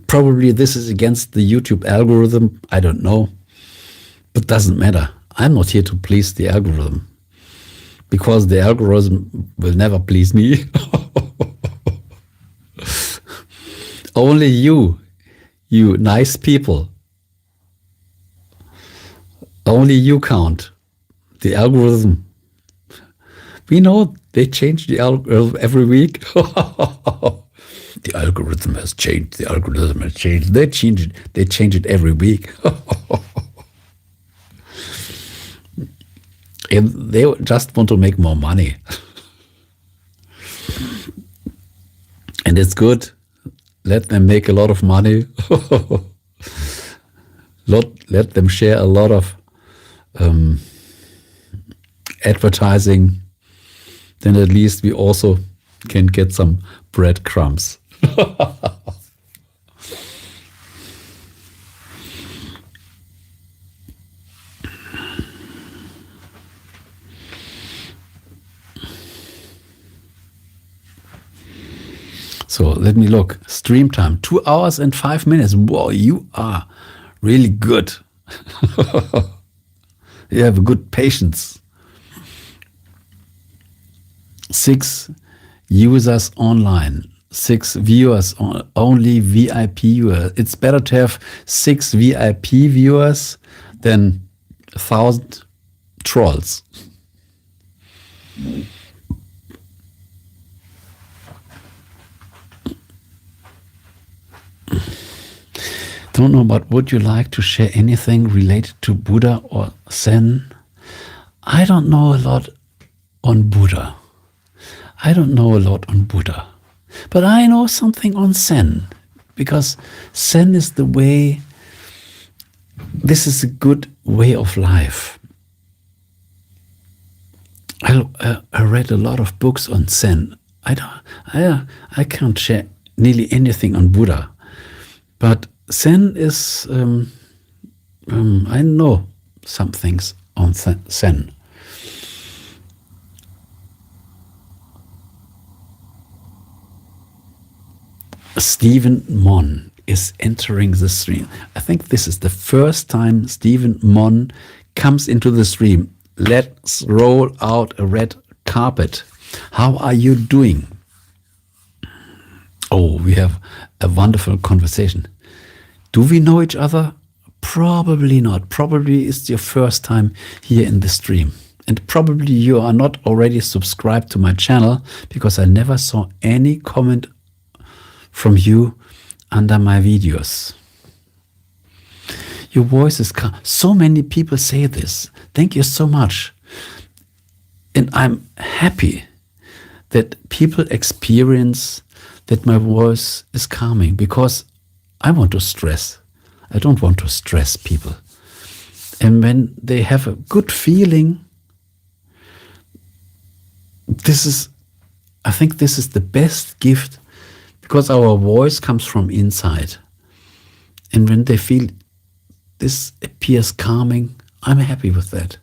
Speaker 1: probably this is against the YouTube algorithm. I don't know. But doesn't matter. I'm not here to please the algorithm. Because the algorithm will never please me. Only you nice people. Only you count. The algorithm. We know they change the algorithm every week. The algorithm has changed. The algorithm has changed. They change it. They change it every week. And they just want to make more money. And it's good. Let them make a lot of money. Let them share a lot of advertising. Then at least we also can get some breadcrumbs. So let me look. Stream time, 2 hours and 5 minutes. Whoa, you are really good. You have a good patience. 6 users online, 6 viewers, only VIP viewers. It's better to have 6 VIP viewers than 1,000 trolls. Don't know, but would you like to share anything related to Buddha or Zen? I don't know a lot on Buddha. I don't know a lot on Buddha. But I know something on Zen, because Zen is the way, this is a good way of life. I read a lot of books on Zen. I can't share nearly anything on Buddha. But Zen is, I know some things on Zen. Stephen Mon is entering the stream. I think this is the first time Stephen Mon comes into the stream. Let's roll out a red carpet. How are you doing? Oh, we have a wonderful conversation. Do we know each other? Probably not. Probably it's your first time here in the stream. And probably you are not already subscribed to my channel, because I never saw any comment from you under my videos. Your voice is calm. So many people say this. Thank you so much. And I'm happy that people experience that my voice is calming, because I want to stress. I don't want to stress people. And when they have a good feeling, I think this is the best gift, because our voice comes from inside. And when they feel this appears calming, I'm happy with that.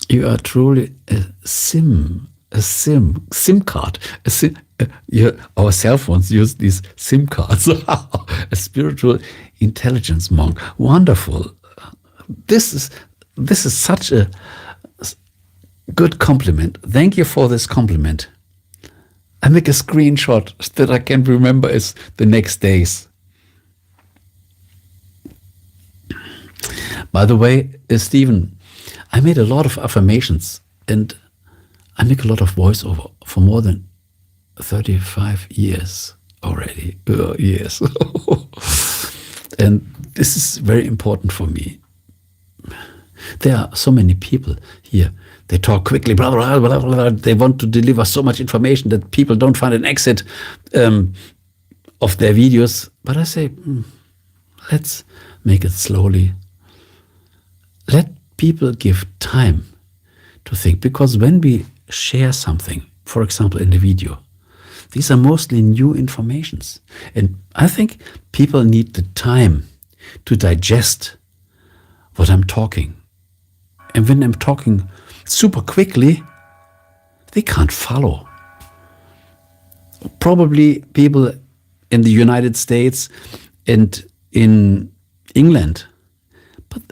Speaker 1: You are truly a SIM card. Our cell phones use these SIM cards. A spiritual intelligence monk. Wonderful. This is such a good compliment. Thank you for this compliment. I make a screenshot that I can remember is the next days. By the way, Stephen, I made a lot of affirmations, and I make a lot of voiceover for more than 35 years already. Yes. And this is very important for me. There are so many people here. They talk quickly, blah, blah, blah, blah, blah. They want to deliver so much information that people don't find an exit of their videos. But I say, let's make it slowly. Let people give time to think. Because when we share something, for example, in the video, these are mostly new informations. And I think people need the time to digest what I'm talking. And when I'm talking super quickly, they can't follow. Probably people in the United States and in England. But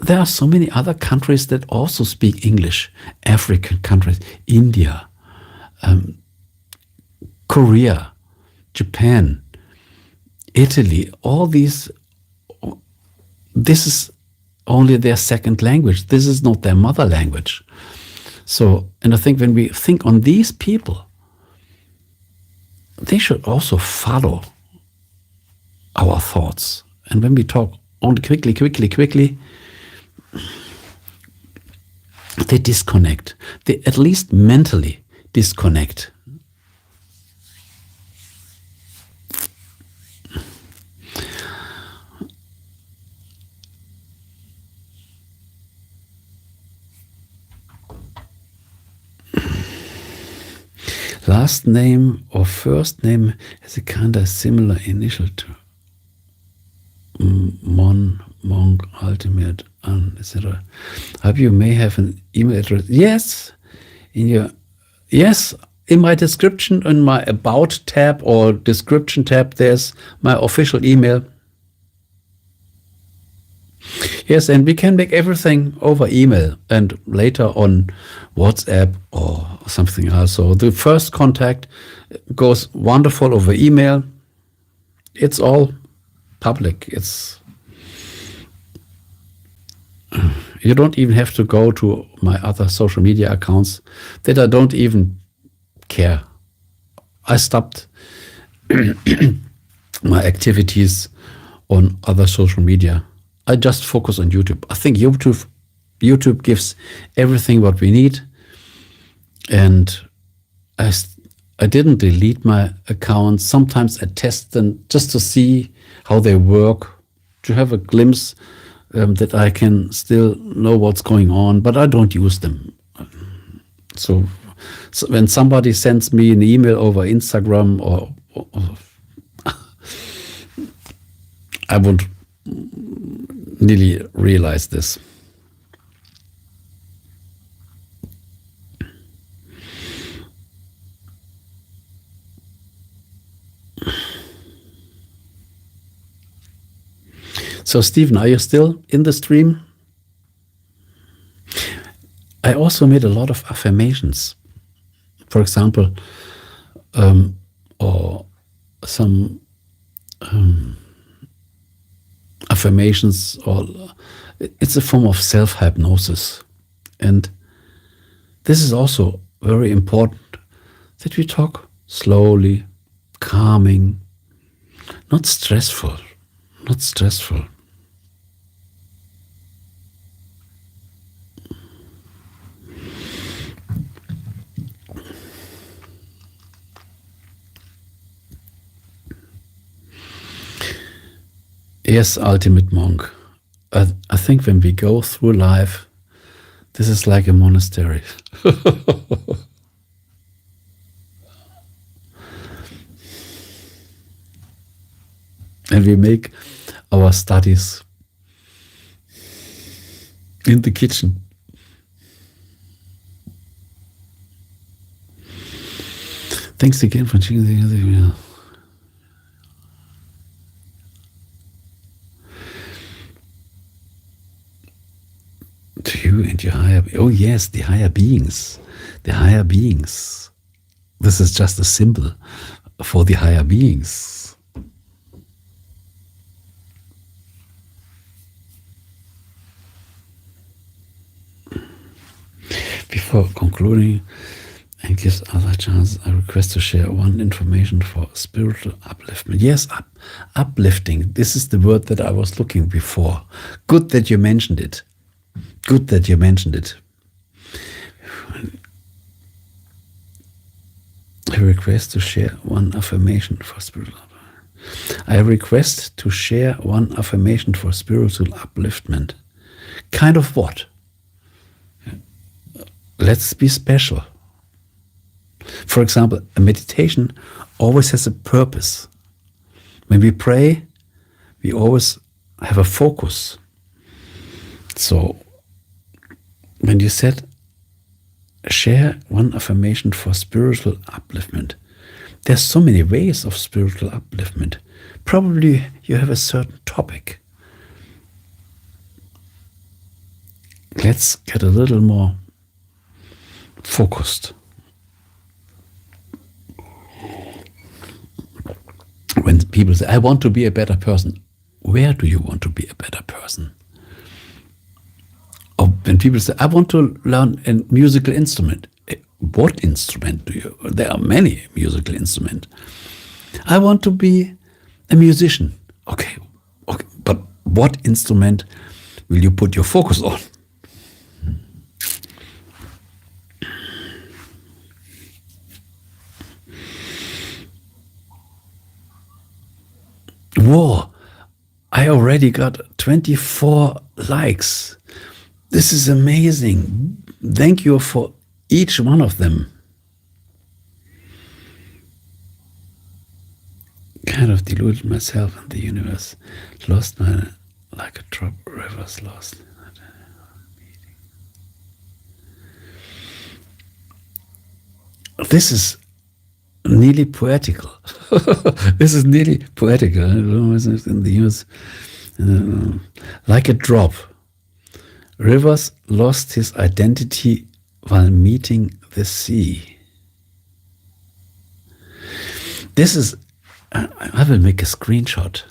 Speaker 1: there are so many other countries that also speak English. African countries, India, Korea, Japan, Italy, all these. This is only their second language. This is not their mother language. So, and I think when we think on these people, they should also follow our thoughts. And when we talk only quickly, they disconnect. They at least mentally disconnect. Last name or first name has a kind of similar initial to Monk, Ultimate, etc. Hope you may have an email address. Yes, in your Yes, in my description, in my About tab or description tab, there's my official email. Yes, and we can make everything over email and later on WhatsApp or something else. So the first contact goes wonderful over email. It's all public. You don't even have to go to my other social media accounts that I don't even care. I stopped my activities on other social media. I just focus on YouTube. I think YouTube gives everything what we need. And I didn't delete my accounts. Sometimes I test them just to see how they work, to have a glimpse that I can still know what's going on, but I don't use them. So when somebody sends me an email over Instagram or I won't really realize this. So, Stephen, are you still in the stream? I also made a lot of affirmations. For example, or some affirmations, or it's a form of self-hypnosis. And this is also very important that we talk slowly, calming, not stressful, not stressful. Yes, ultimate monk. I think when we go through life, this is like a monastery. And we make our studies in the kitchen. Thanks again for checking the other video. To you and your higher... Oh yes, the higher beings. The higher beings. This is just a symbol for the higher beings. Before concluding and gives other chance, I request to share one information for spiritual upliftment. Yes, uplifting. This is the word that I was looking before. Good that you mentioned it. Good that you mentioned it. I request to share one affirmation for spiritual upliftment. I request to share one affirmation for spiritual upliftment. Kind of what? Let's be special. For example, a meditation always has a purpose. When we pray, we always have a focus. So, when you said, share one affirmation for spiritual upliftment, there's so many ways of spiritual upliftment. Probably you have a certain topic. Let's get a little more focused. When people say, I want to be a better person, where do you want to be a better person? Or when people say, I want to learn a musical instrument, what instrument do you? There are many musical instruments. I want to be a musician. Okay, but what instrument will you put your focus on? Whoa, I already got 24 likes. This is amazing. Thank you for each one of them. Kind of deluded myself in the universe. Lost my, like a drop, rivers lost. This is nearly poetical. This is nearly poetical. In the US, like a drop. Rivers lost his identity while meeting the sea. This is, I will make a screenshot.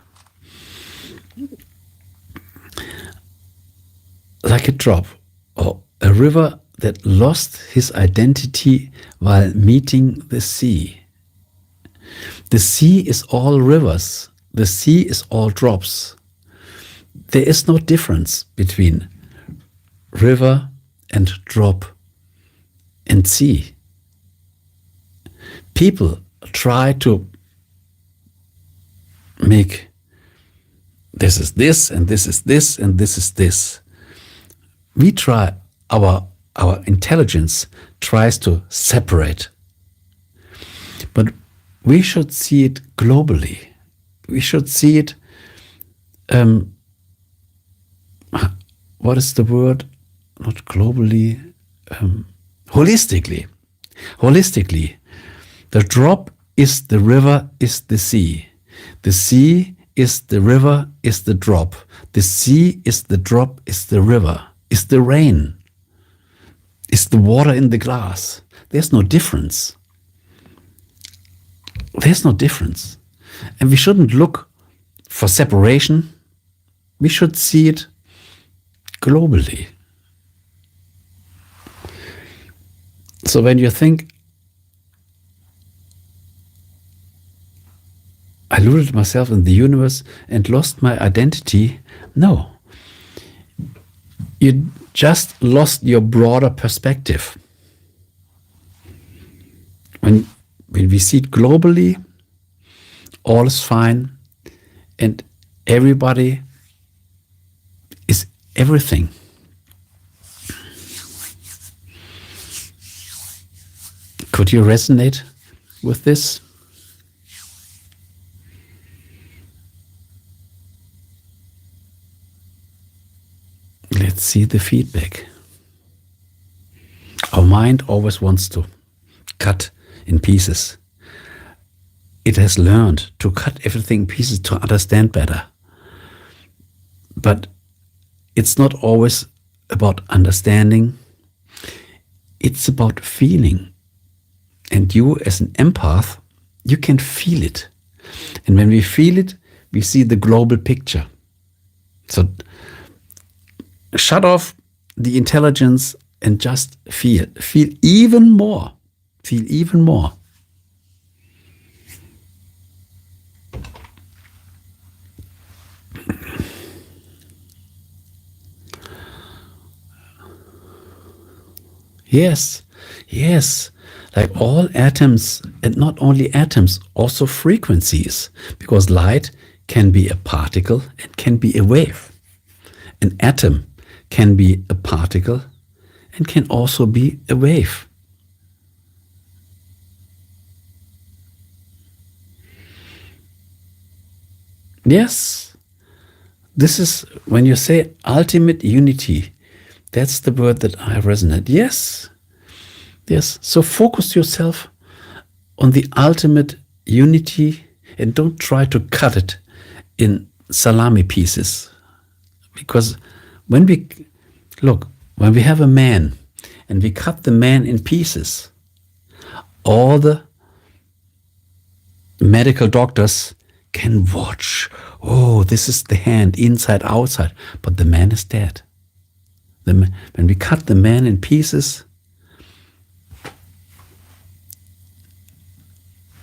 Speaker 1: Like a drop, or a river that lost his identity while meeting the sea. The sea is all rivers. The sea is all drops. There is no difference between river and drop and sea. People try to make this is this, and this is this, and this is this. We try, our intelligence tries to separate. But we should see it globally. We should see it, what is the word? Not globally, holistically. Holistically. The drop is the river, is the sea. The sea is the river, is the drop. The sea is the drop, is the river, is the rain, is the water in the glass. There's no difference. There's no difference. And we shouldn't look for separation. We should see it globally. So when you think, I looted myself in the universe and lost my identity, no. You just lost your broader perspective. When we see it globally, all is fine, and everybody is everything. Could you resonate with this? Let's see the feedback. Our mind always wants to cut in pieces. It has learned to cut everything in pieces to understand better. But it's not always about understanding. It's about feeling. And you, as an empath, you can feel it. And when we feel it, we see the global picture. So shut off the intelligence and just feel. Feel even more. Feel even more. Yes, yes. Like all atoms, and not only atoms, also frequencies. Because light can be a particle and can be a wave. An atom can be a particle and can also be a wave. Yes, this is when you say ultimate unity. That's the word that I resonate. Yes, yes. So focus yourself on the ultimate unity and don't try to cut it in salami pieces. Because when we have a man and we cut the man in pieces, all the medical doctors can watch. Oh, this is the hand, inside, outside. But the man is dead. When we cut the man in pieces,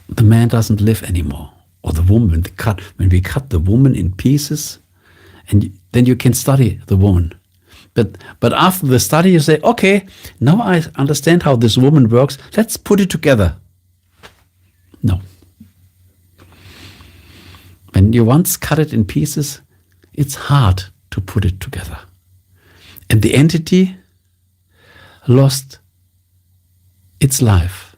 Speaker 1: the man doesn't live anymore. Or the woman, when we cut the woman in pieces, and then you can study the woman. But after the study, you say, okay, now I understand how this woman works. Let's put it together. No. When you once cut it in pieces, it's hard to put it together. And the entity lost its life,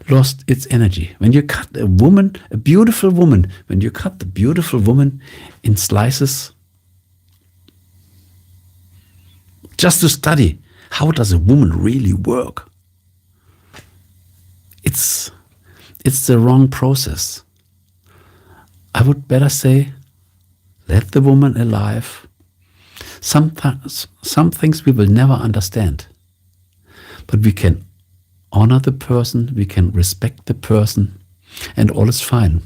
Speaker 1: lost its energy. When you cut a woman, a beautiful woman, when you cut the beautiful woman in slices, just to study how does a woman really work, It's the wrong process. I would better say, let the woman alive. Sometimes, some things we will never understand, but we can honor the person, we can respect the person, and all is fine.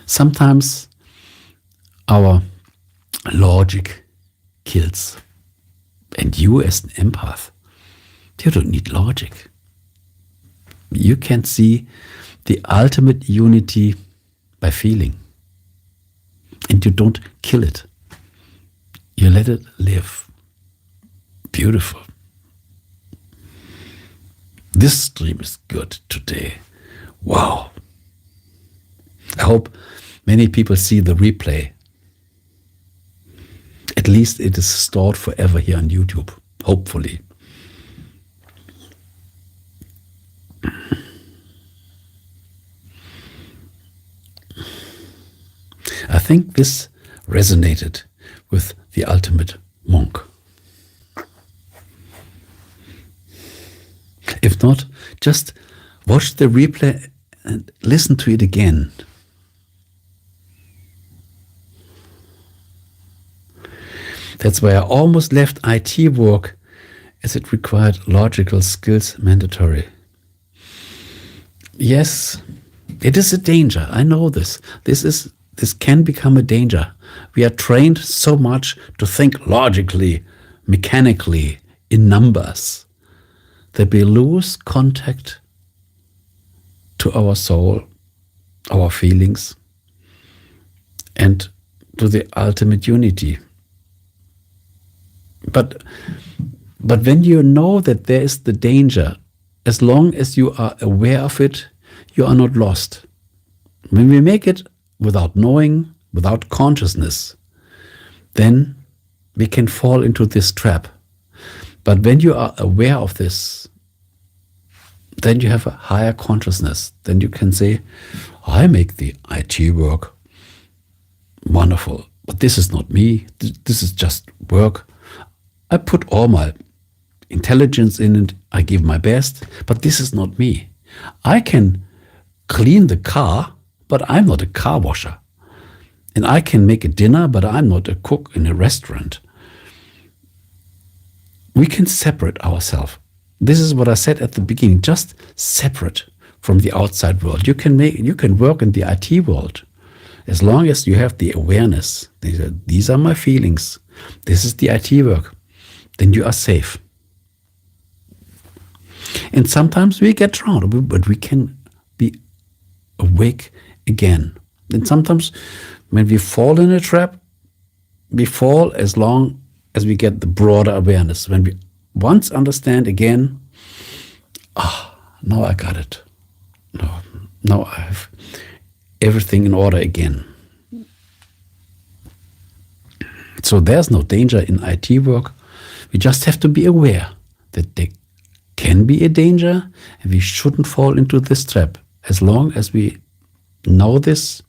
Speaker 1: Sometimes our logic kills. And you as an empath, you don't need logic. You can see the ultimate unity by feeling. And you don't kill it. You let it live. Beautiful. This stream is good today. Wow. I hope many people see the replay. At least it is stored forever here on YouTube, hopefully. I think this resonated with the ultimate monk. If not, just watch the replay and listen to it again. That's why I almost left IT work, as it required logical skills mandatory. Yes, it is a danger. I know this. This can become a danger. We are trained so much to think logically, mechanically, in numbers, that we lose contact to our soul, our feelings, and to the ultimate unity. But when you know that there is the danger, as long as you are aware of it, you are not lost. When we make it without knowing, without consciousness, then we can fall into this trap. But when you are aware of this, then you have a higher consciousness. Then you can say, I make the IT work wonderful, but this is not me. This is just work. I put all my intelligence in it. I give my best, but this is not me. I can clean the car, but I'm not a car washer. And I can make a dinner, but I'm not a cook in a restaurant. We can separate ourselves. This is what I said at the beginning, just separate from the outside world. You can work in the IT world as long as you have the awareness. These are my feelings. This is the IT work. Then you are safe. And sometimes we get drowned, but we can be awake again. And sometimes when we fall in a trap, we fall as long as we get the broader awareness. When we once understand again, now I got it. Now I have everything in order again. So there's no danger in IT work. We just have to be aware that there can be a danger and we shouldn't fall into this trap. As long as we know this,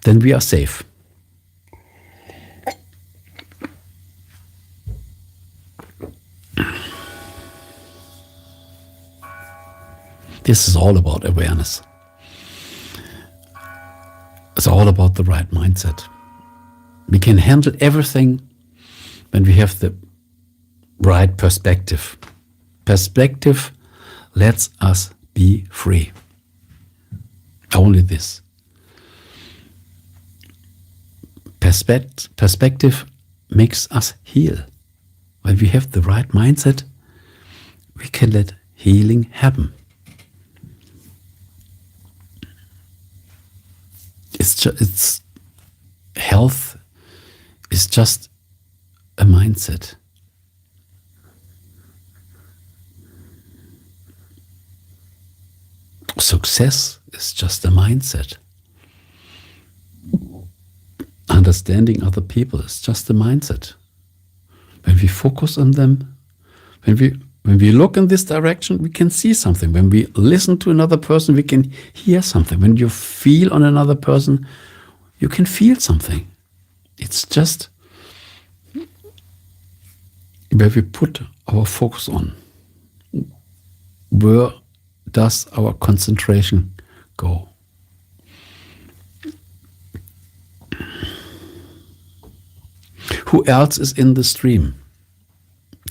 Speaker 1: then we are safe. This is all about awareness. It's all about the right mindset. We can handle everything when we have the right perspective. Perspective lets us be free. Only this. Perspective makes us heal. When we have the right mindset, we can let healing happen. It's health is just a mindset. Success is just a mindset. Understanding other people is just a mindset. When we focus on them, when we look in this direction, we can see something. When we listen to another person, we can hear something. When you feel on another person, you can feel something. It's just where we put our focus on, where does our concentration go? Who else is in the stream?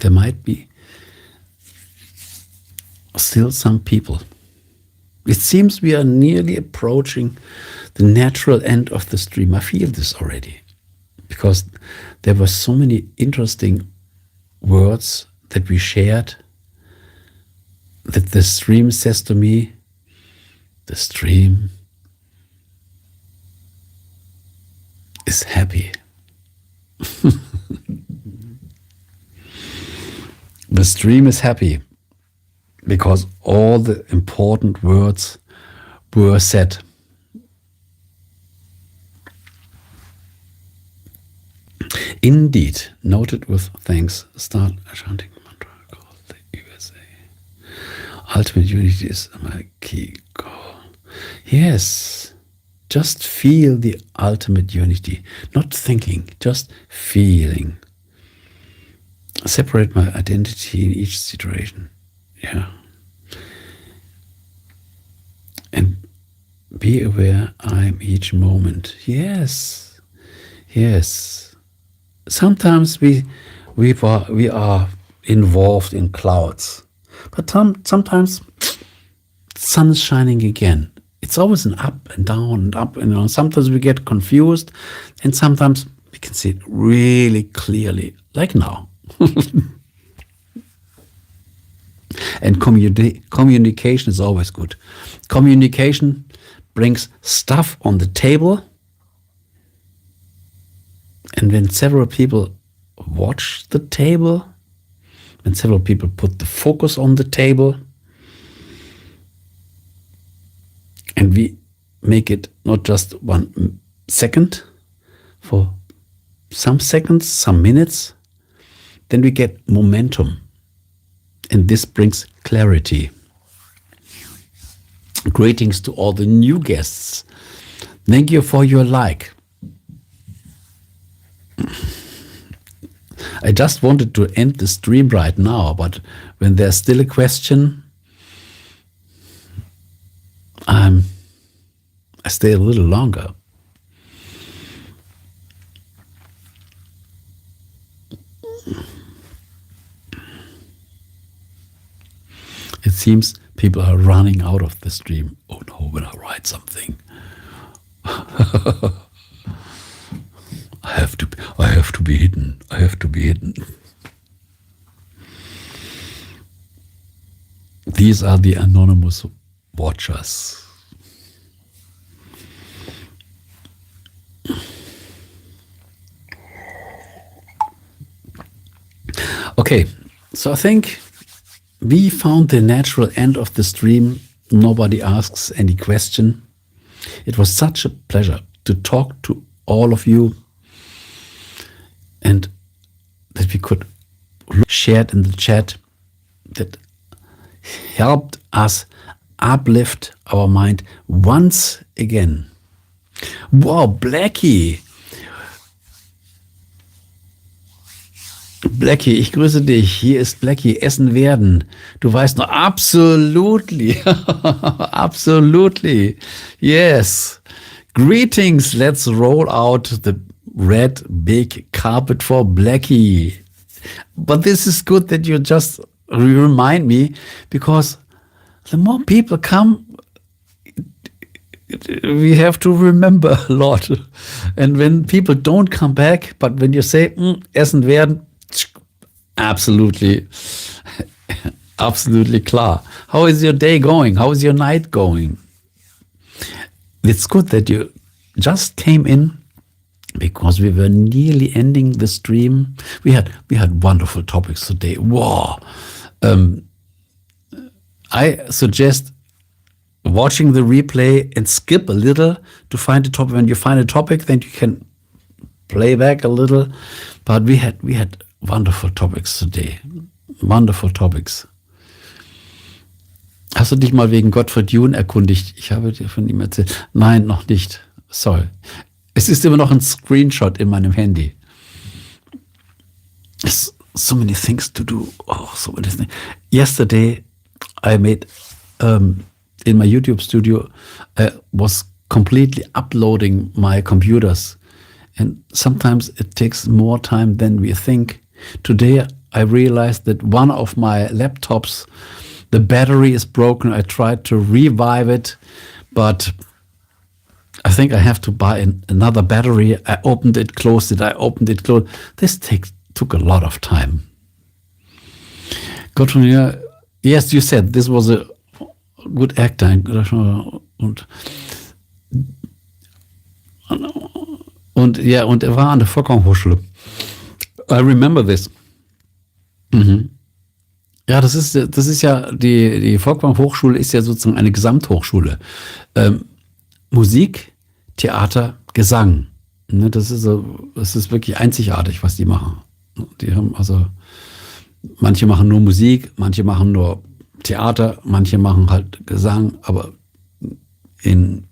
Speaker 1: There might be still some people. It seems we are nearly approaching the natural end of the stream. I feel this already, because there were so many interesting words that we shared, that the stream says to me, the stream is happy. The stream is happy because all the important words were said. Indeed, noted with thanks, start chanting mantra called the USA. Ultimate unity is my key goal. Yes, just feel the ultimate unity, not thinking, just feeling. Separate my identity in each situation. Yeah. And be aware I'm each moment. Yes. Yes. Sometimes we are involved in clouds. But sometimes the sun is shining again. It's always an up and down and up and down. Sometimes we get confused, and sometimes we can see it really clearly, like now. And communication is always good. Communication brings stuff on the table, and when several people watch the table, when several people put the focus on the table, and we make it not just 1 second, for some seconds, some minutes, then we get momentum. And this brings clarity. Greetings to all the new guests. Thank you for your like. I just wanted to end the stream right now, but when there's still a question, I stay a little longer. It seems people are running out of the stream. Oh no, when I write something, I have to be hidden. I have to be hidden. These are the anonymous watchers. Okay, so I think we found the natural end of the stream. Nobody asks any question. It was such a pleasure to talk to all of you, and that we could share it in the chat, that helped us uplift our mind once again. Wow, Blackie! Blackie, ich grüße dich. Hier ist Blackie. Essen werden. Du weißt noch, absolutely. Absolutely. Yes. Greetings. Let's roll out the red big carpet for Blackie. But this is good that you just remind me, because the more people come, we have to remember a lot. And when people don't come back, but when you say, Essen werden, absolutely klar. How is your day going? How is your night going? It's good that you just came in, because we were nearly ending the stream. We had wonderful topics today. Wow. I suggest watching the replay and skip a little to find a topic. When you find a topic, then you can play back a little. But we had wonderful topics today. Wonderful topics. Hast du dich mal wegen Gottfried Jun erkundigt? Ich habe dir von ihm erzählt. Nein, noch nicht. Sorry. Es ist immer noch ein Screenshot in meinem Handy. So many things to do. Oh, so many things. Yesterday I made in my YouTube studio, I was completely uploading my computers. And sometimes it takes more time than we think. Today, I realized that one of my laptops, the battery is broken. I tried to revive it, but I think I have to buy another battery. I opened it, closed it, I opened it, closed. This took a lot of time. Gotthard, yes, you said this was a good actor. Und er war an der Volkwang-Hochschule. I remember this. Ja, das ist ja, die Volkwang-Hochschule ist ja sozusagen eine Gesamthochschule. Musik, Theater, Gesang. Ne, das ist wirklich einzigartig, was die machen. Die haben manche machen nur Musik, manche machen nur Theater, manche machen halt Gesang, aber an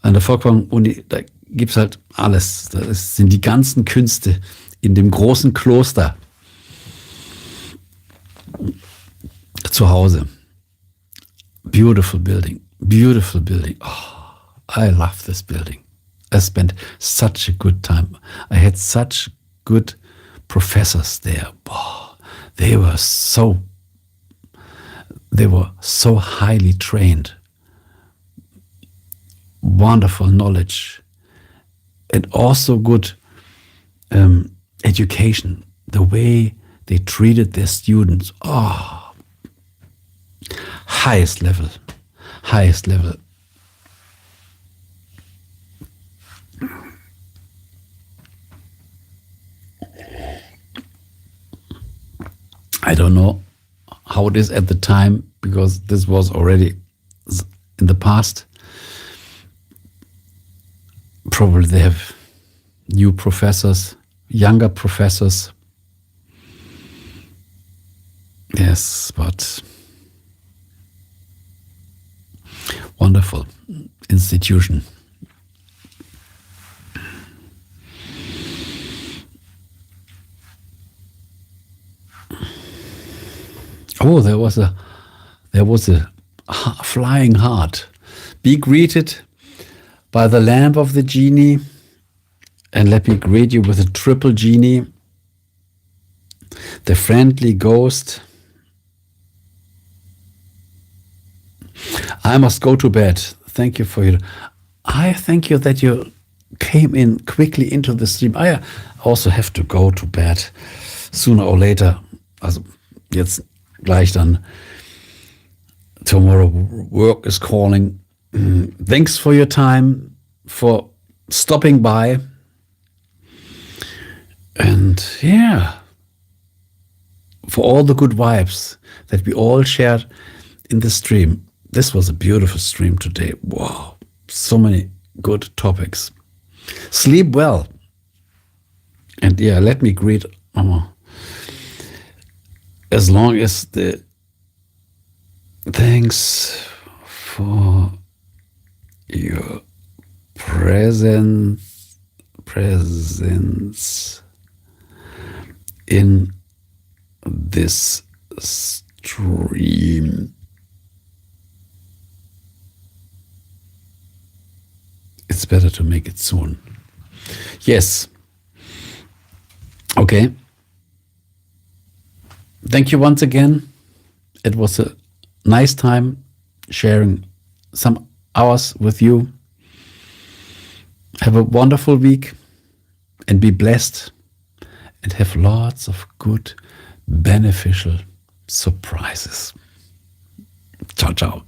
Speaker 1: der Volkwang-Uni, da gibt es halt alles. Das sind die ganzen Künste in dem großen Kloster zu Hause. Beautiful building, beautiful building. Oh, I love this building. I spent such a good time. I had such good professors there. Oh, they were so highly trained. Wonderful knowledge. And also good education, the way they treated their students. Oh, highest level. I don't know how it is at the time, because this was already in the past. Probably they have new professors, younger professors. Yes, but wonderful institution. Oh, there was a flying heart. Be greeted by the lamp of the genie, and let me greet you with a triple genie, the friendly ghost. I must go to bed. Thank you I thank you that you came in quickly into the stream. I also have to go to bed sooner or later. Also jetzt gleich dann. Tomorrow work is calling. Thanks for your time, for stopping by. And yeah, for all the good vibes that we all shared in the stream. This was a beautiful stream today. Wow, so many good topics. Sleep well. And yeah, let me greet Mama. As long as the thanks for your presence in this stream. It's better to make it soon. Yes. Okay. Thank you once again. It was a nice time sharing some hours with you. Have a wonderful week and be blessed and have lots of good, beneficial surprises. Ciao, ciao.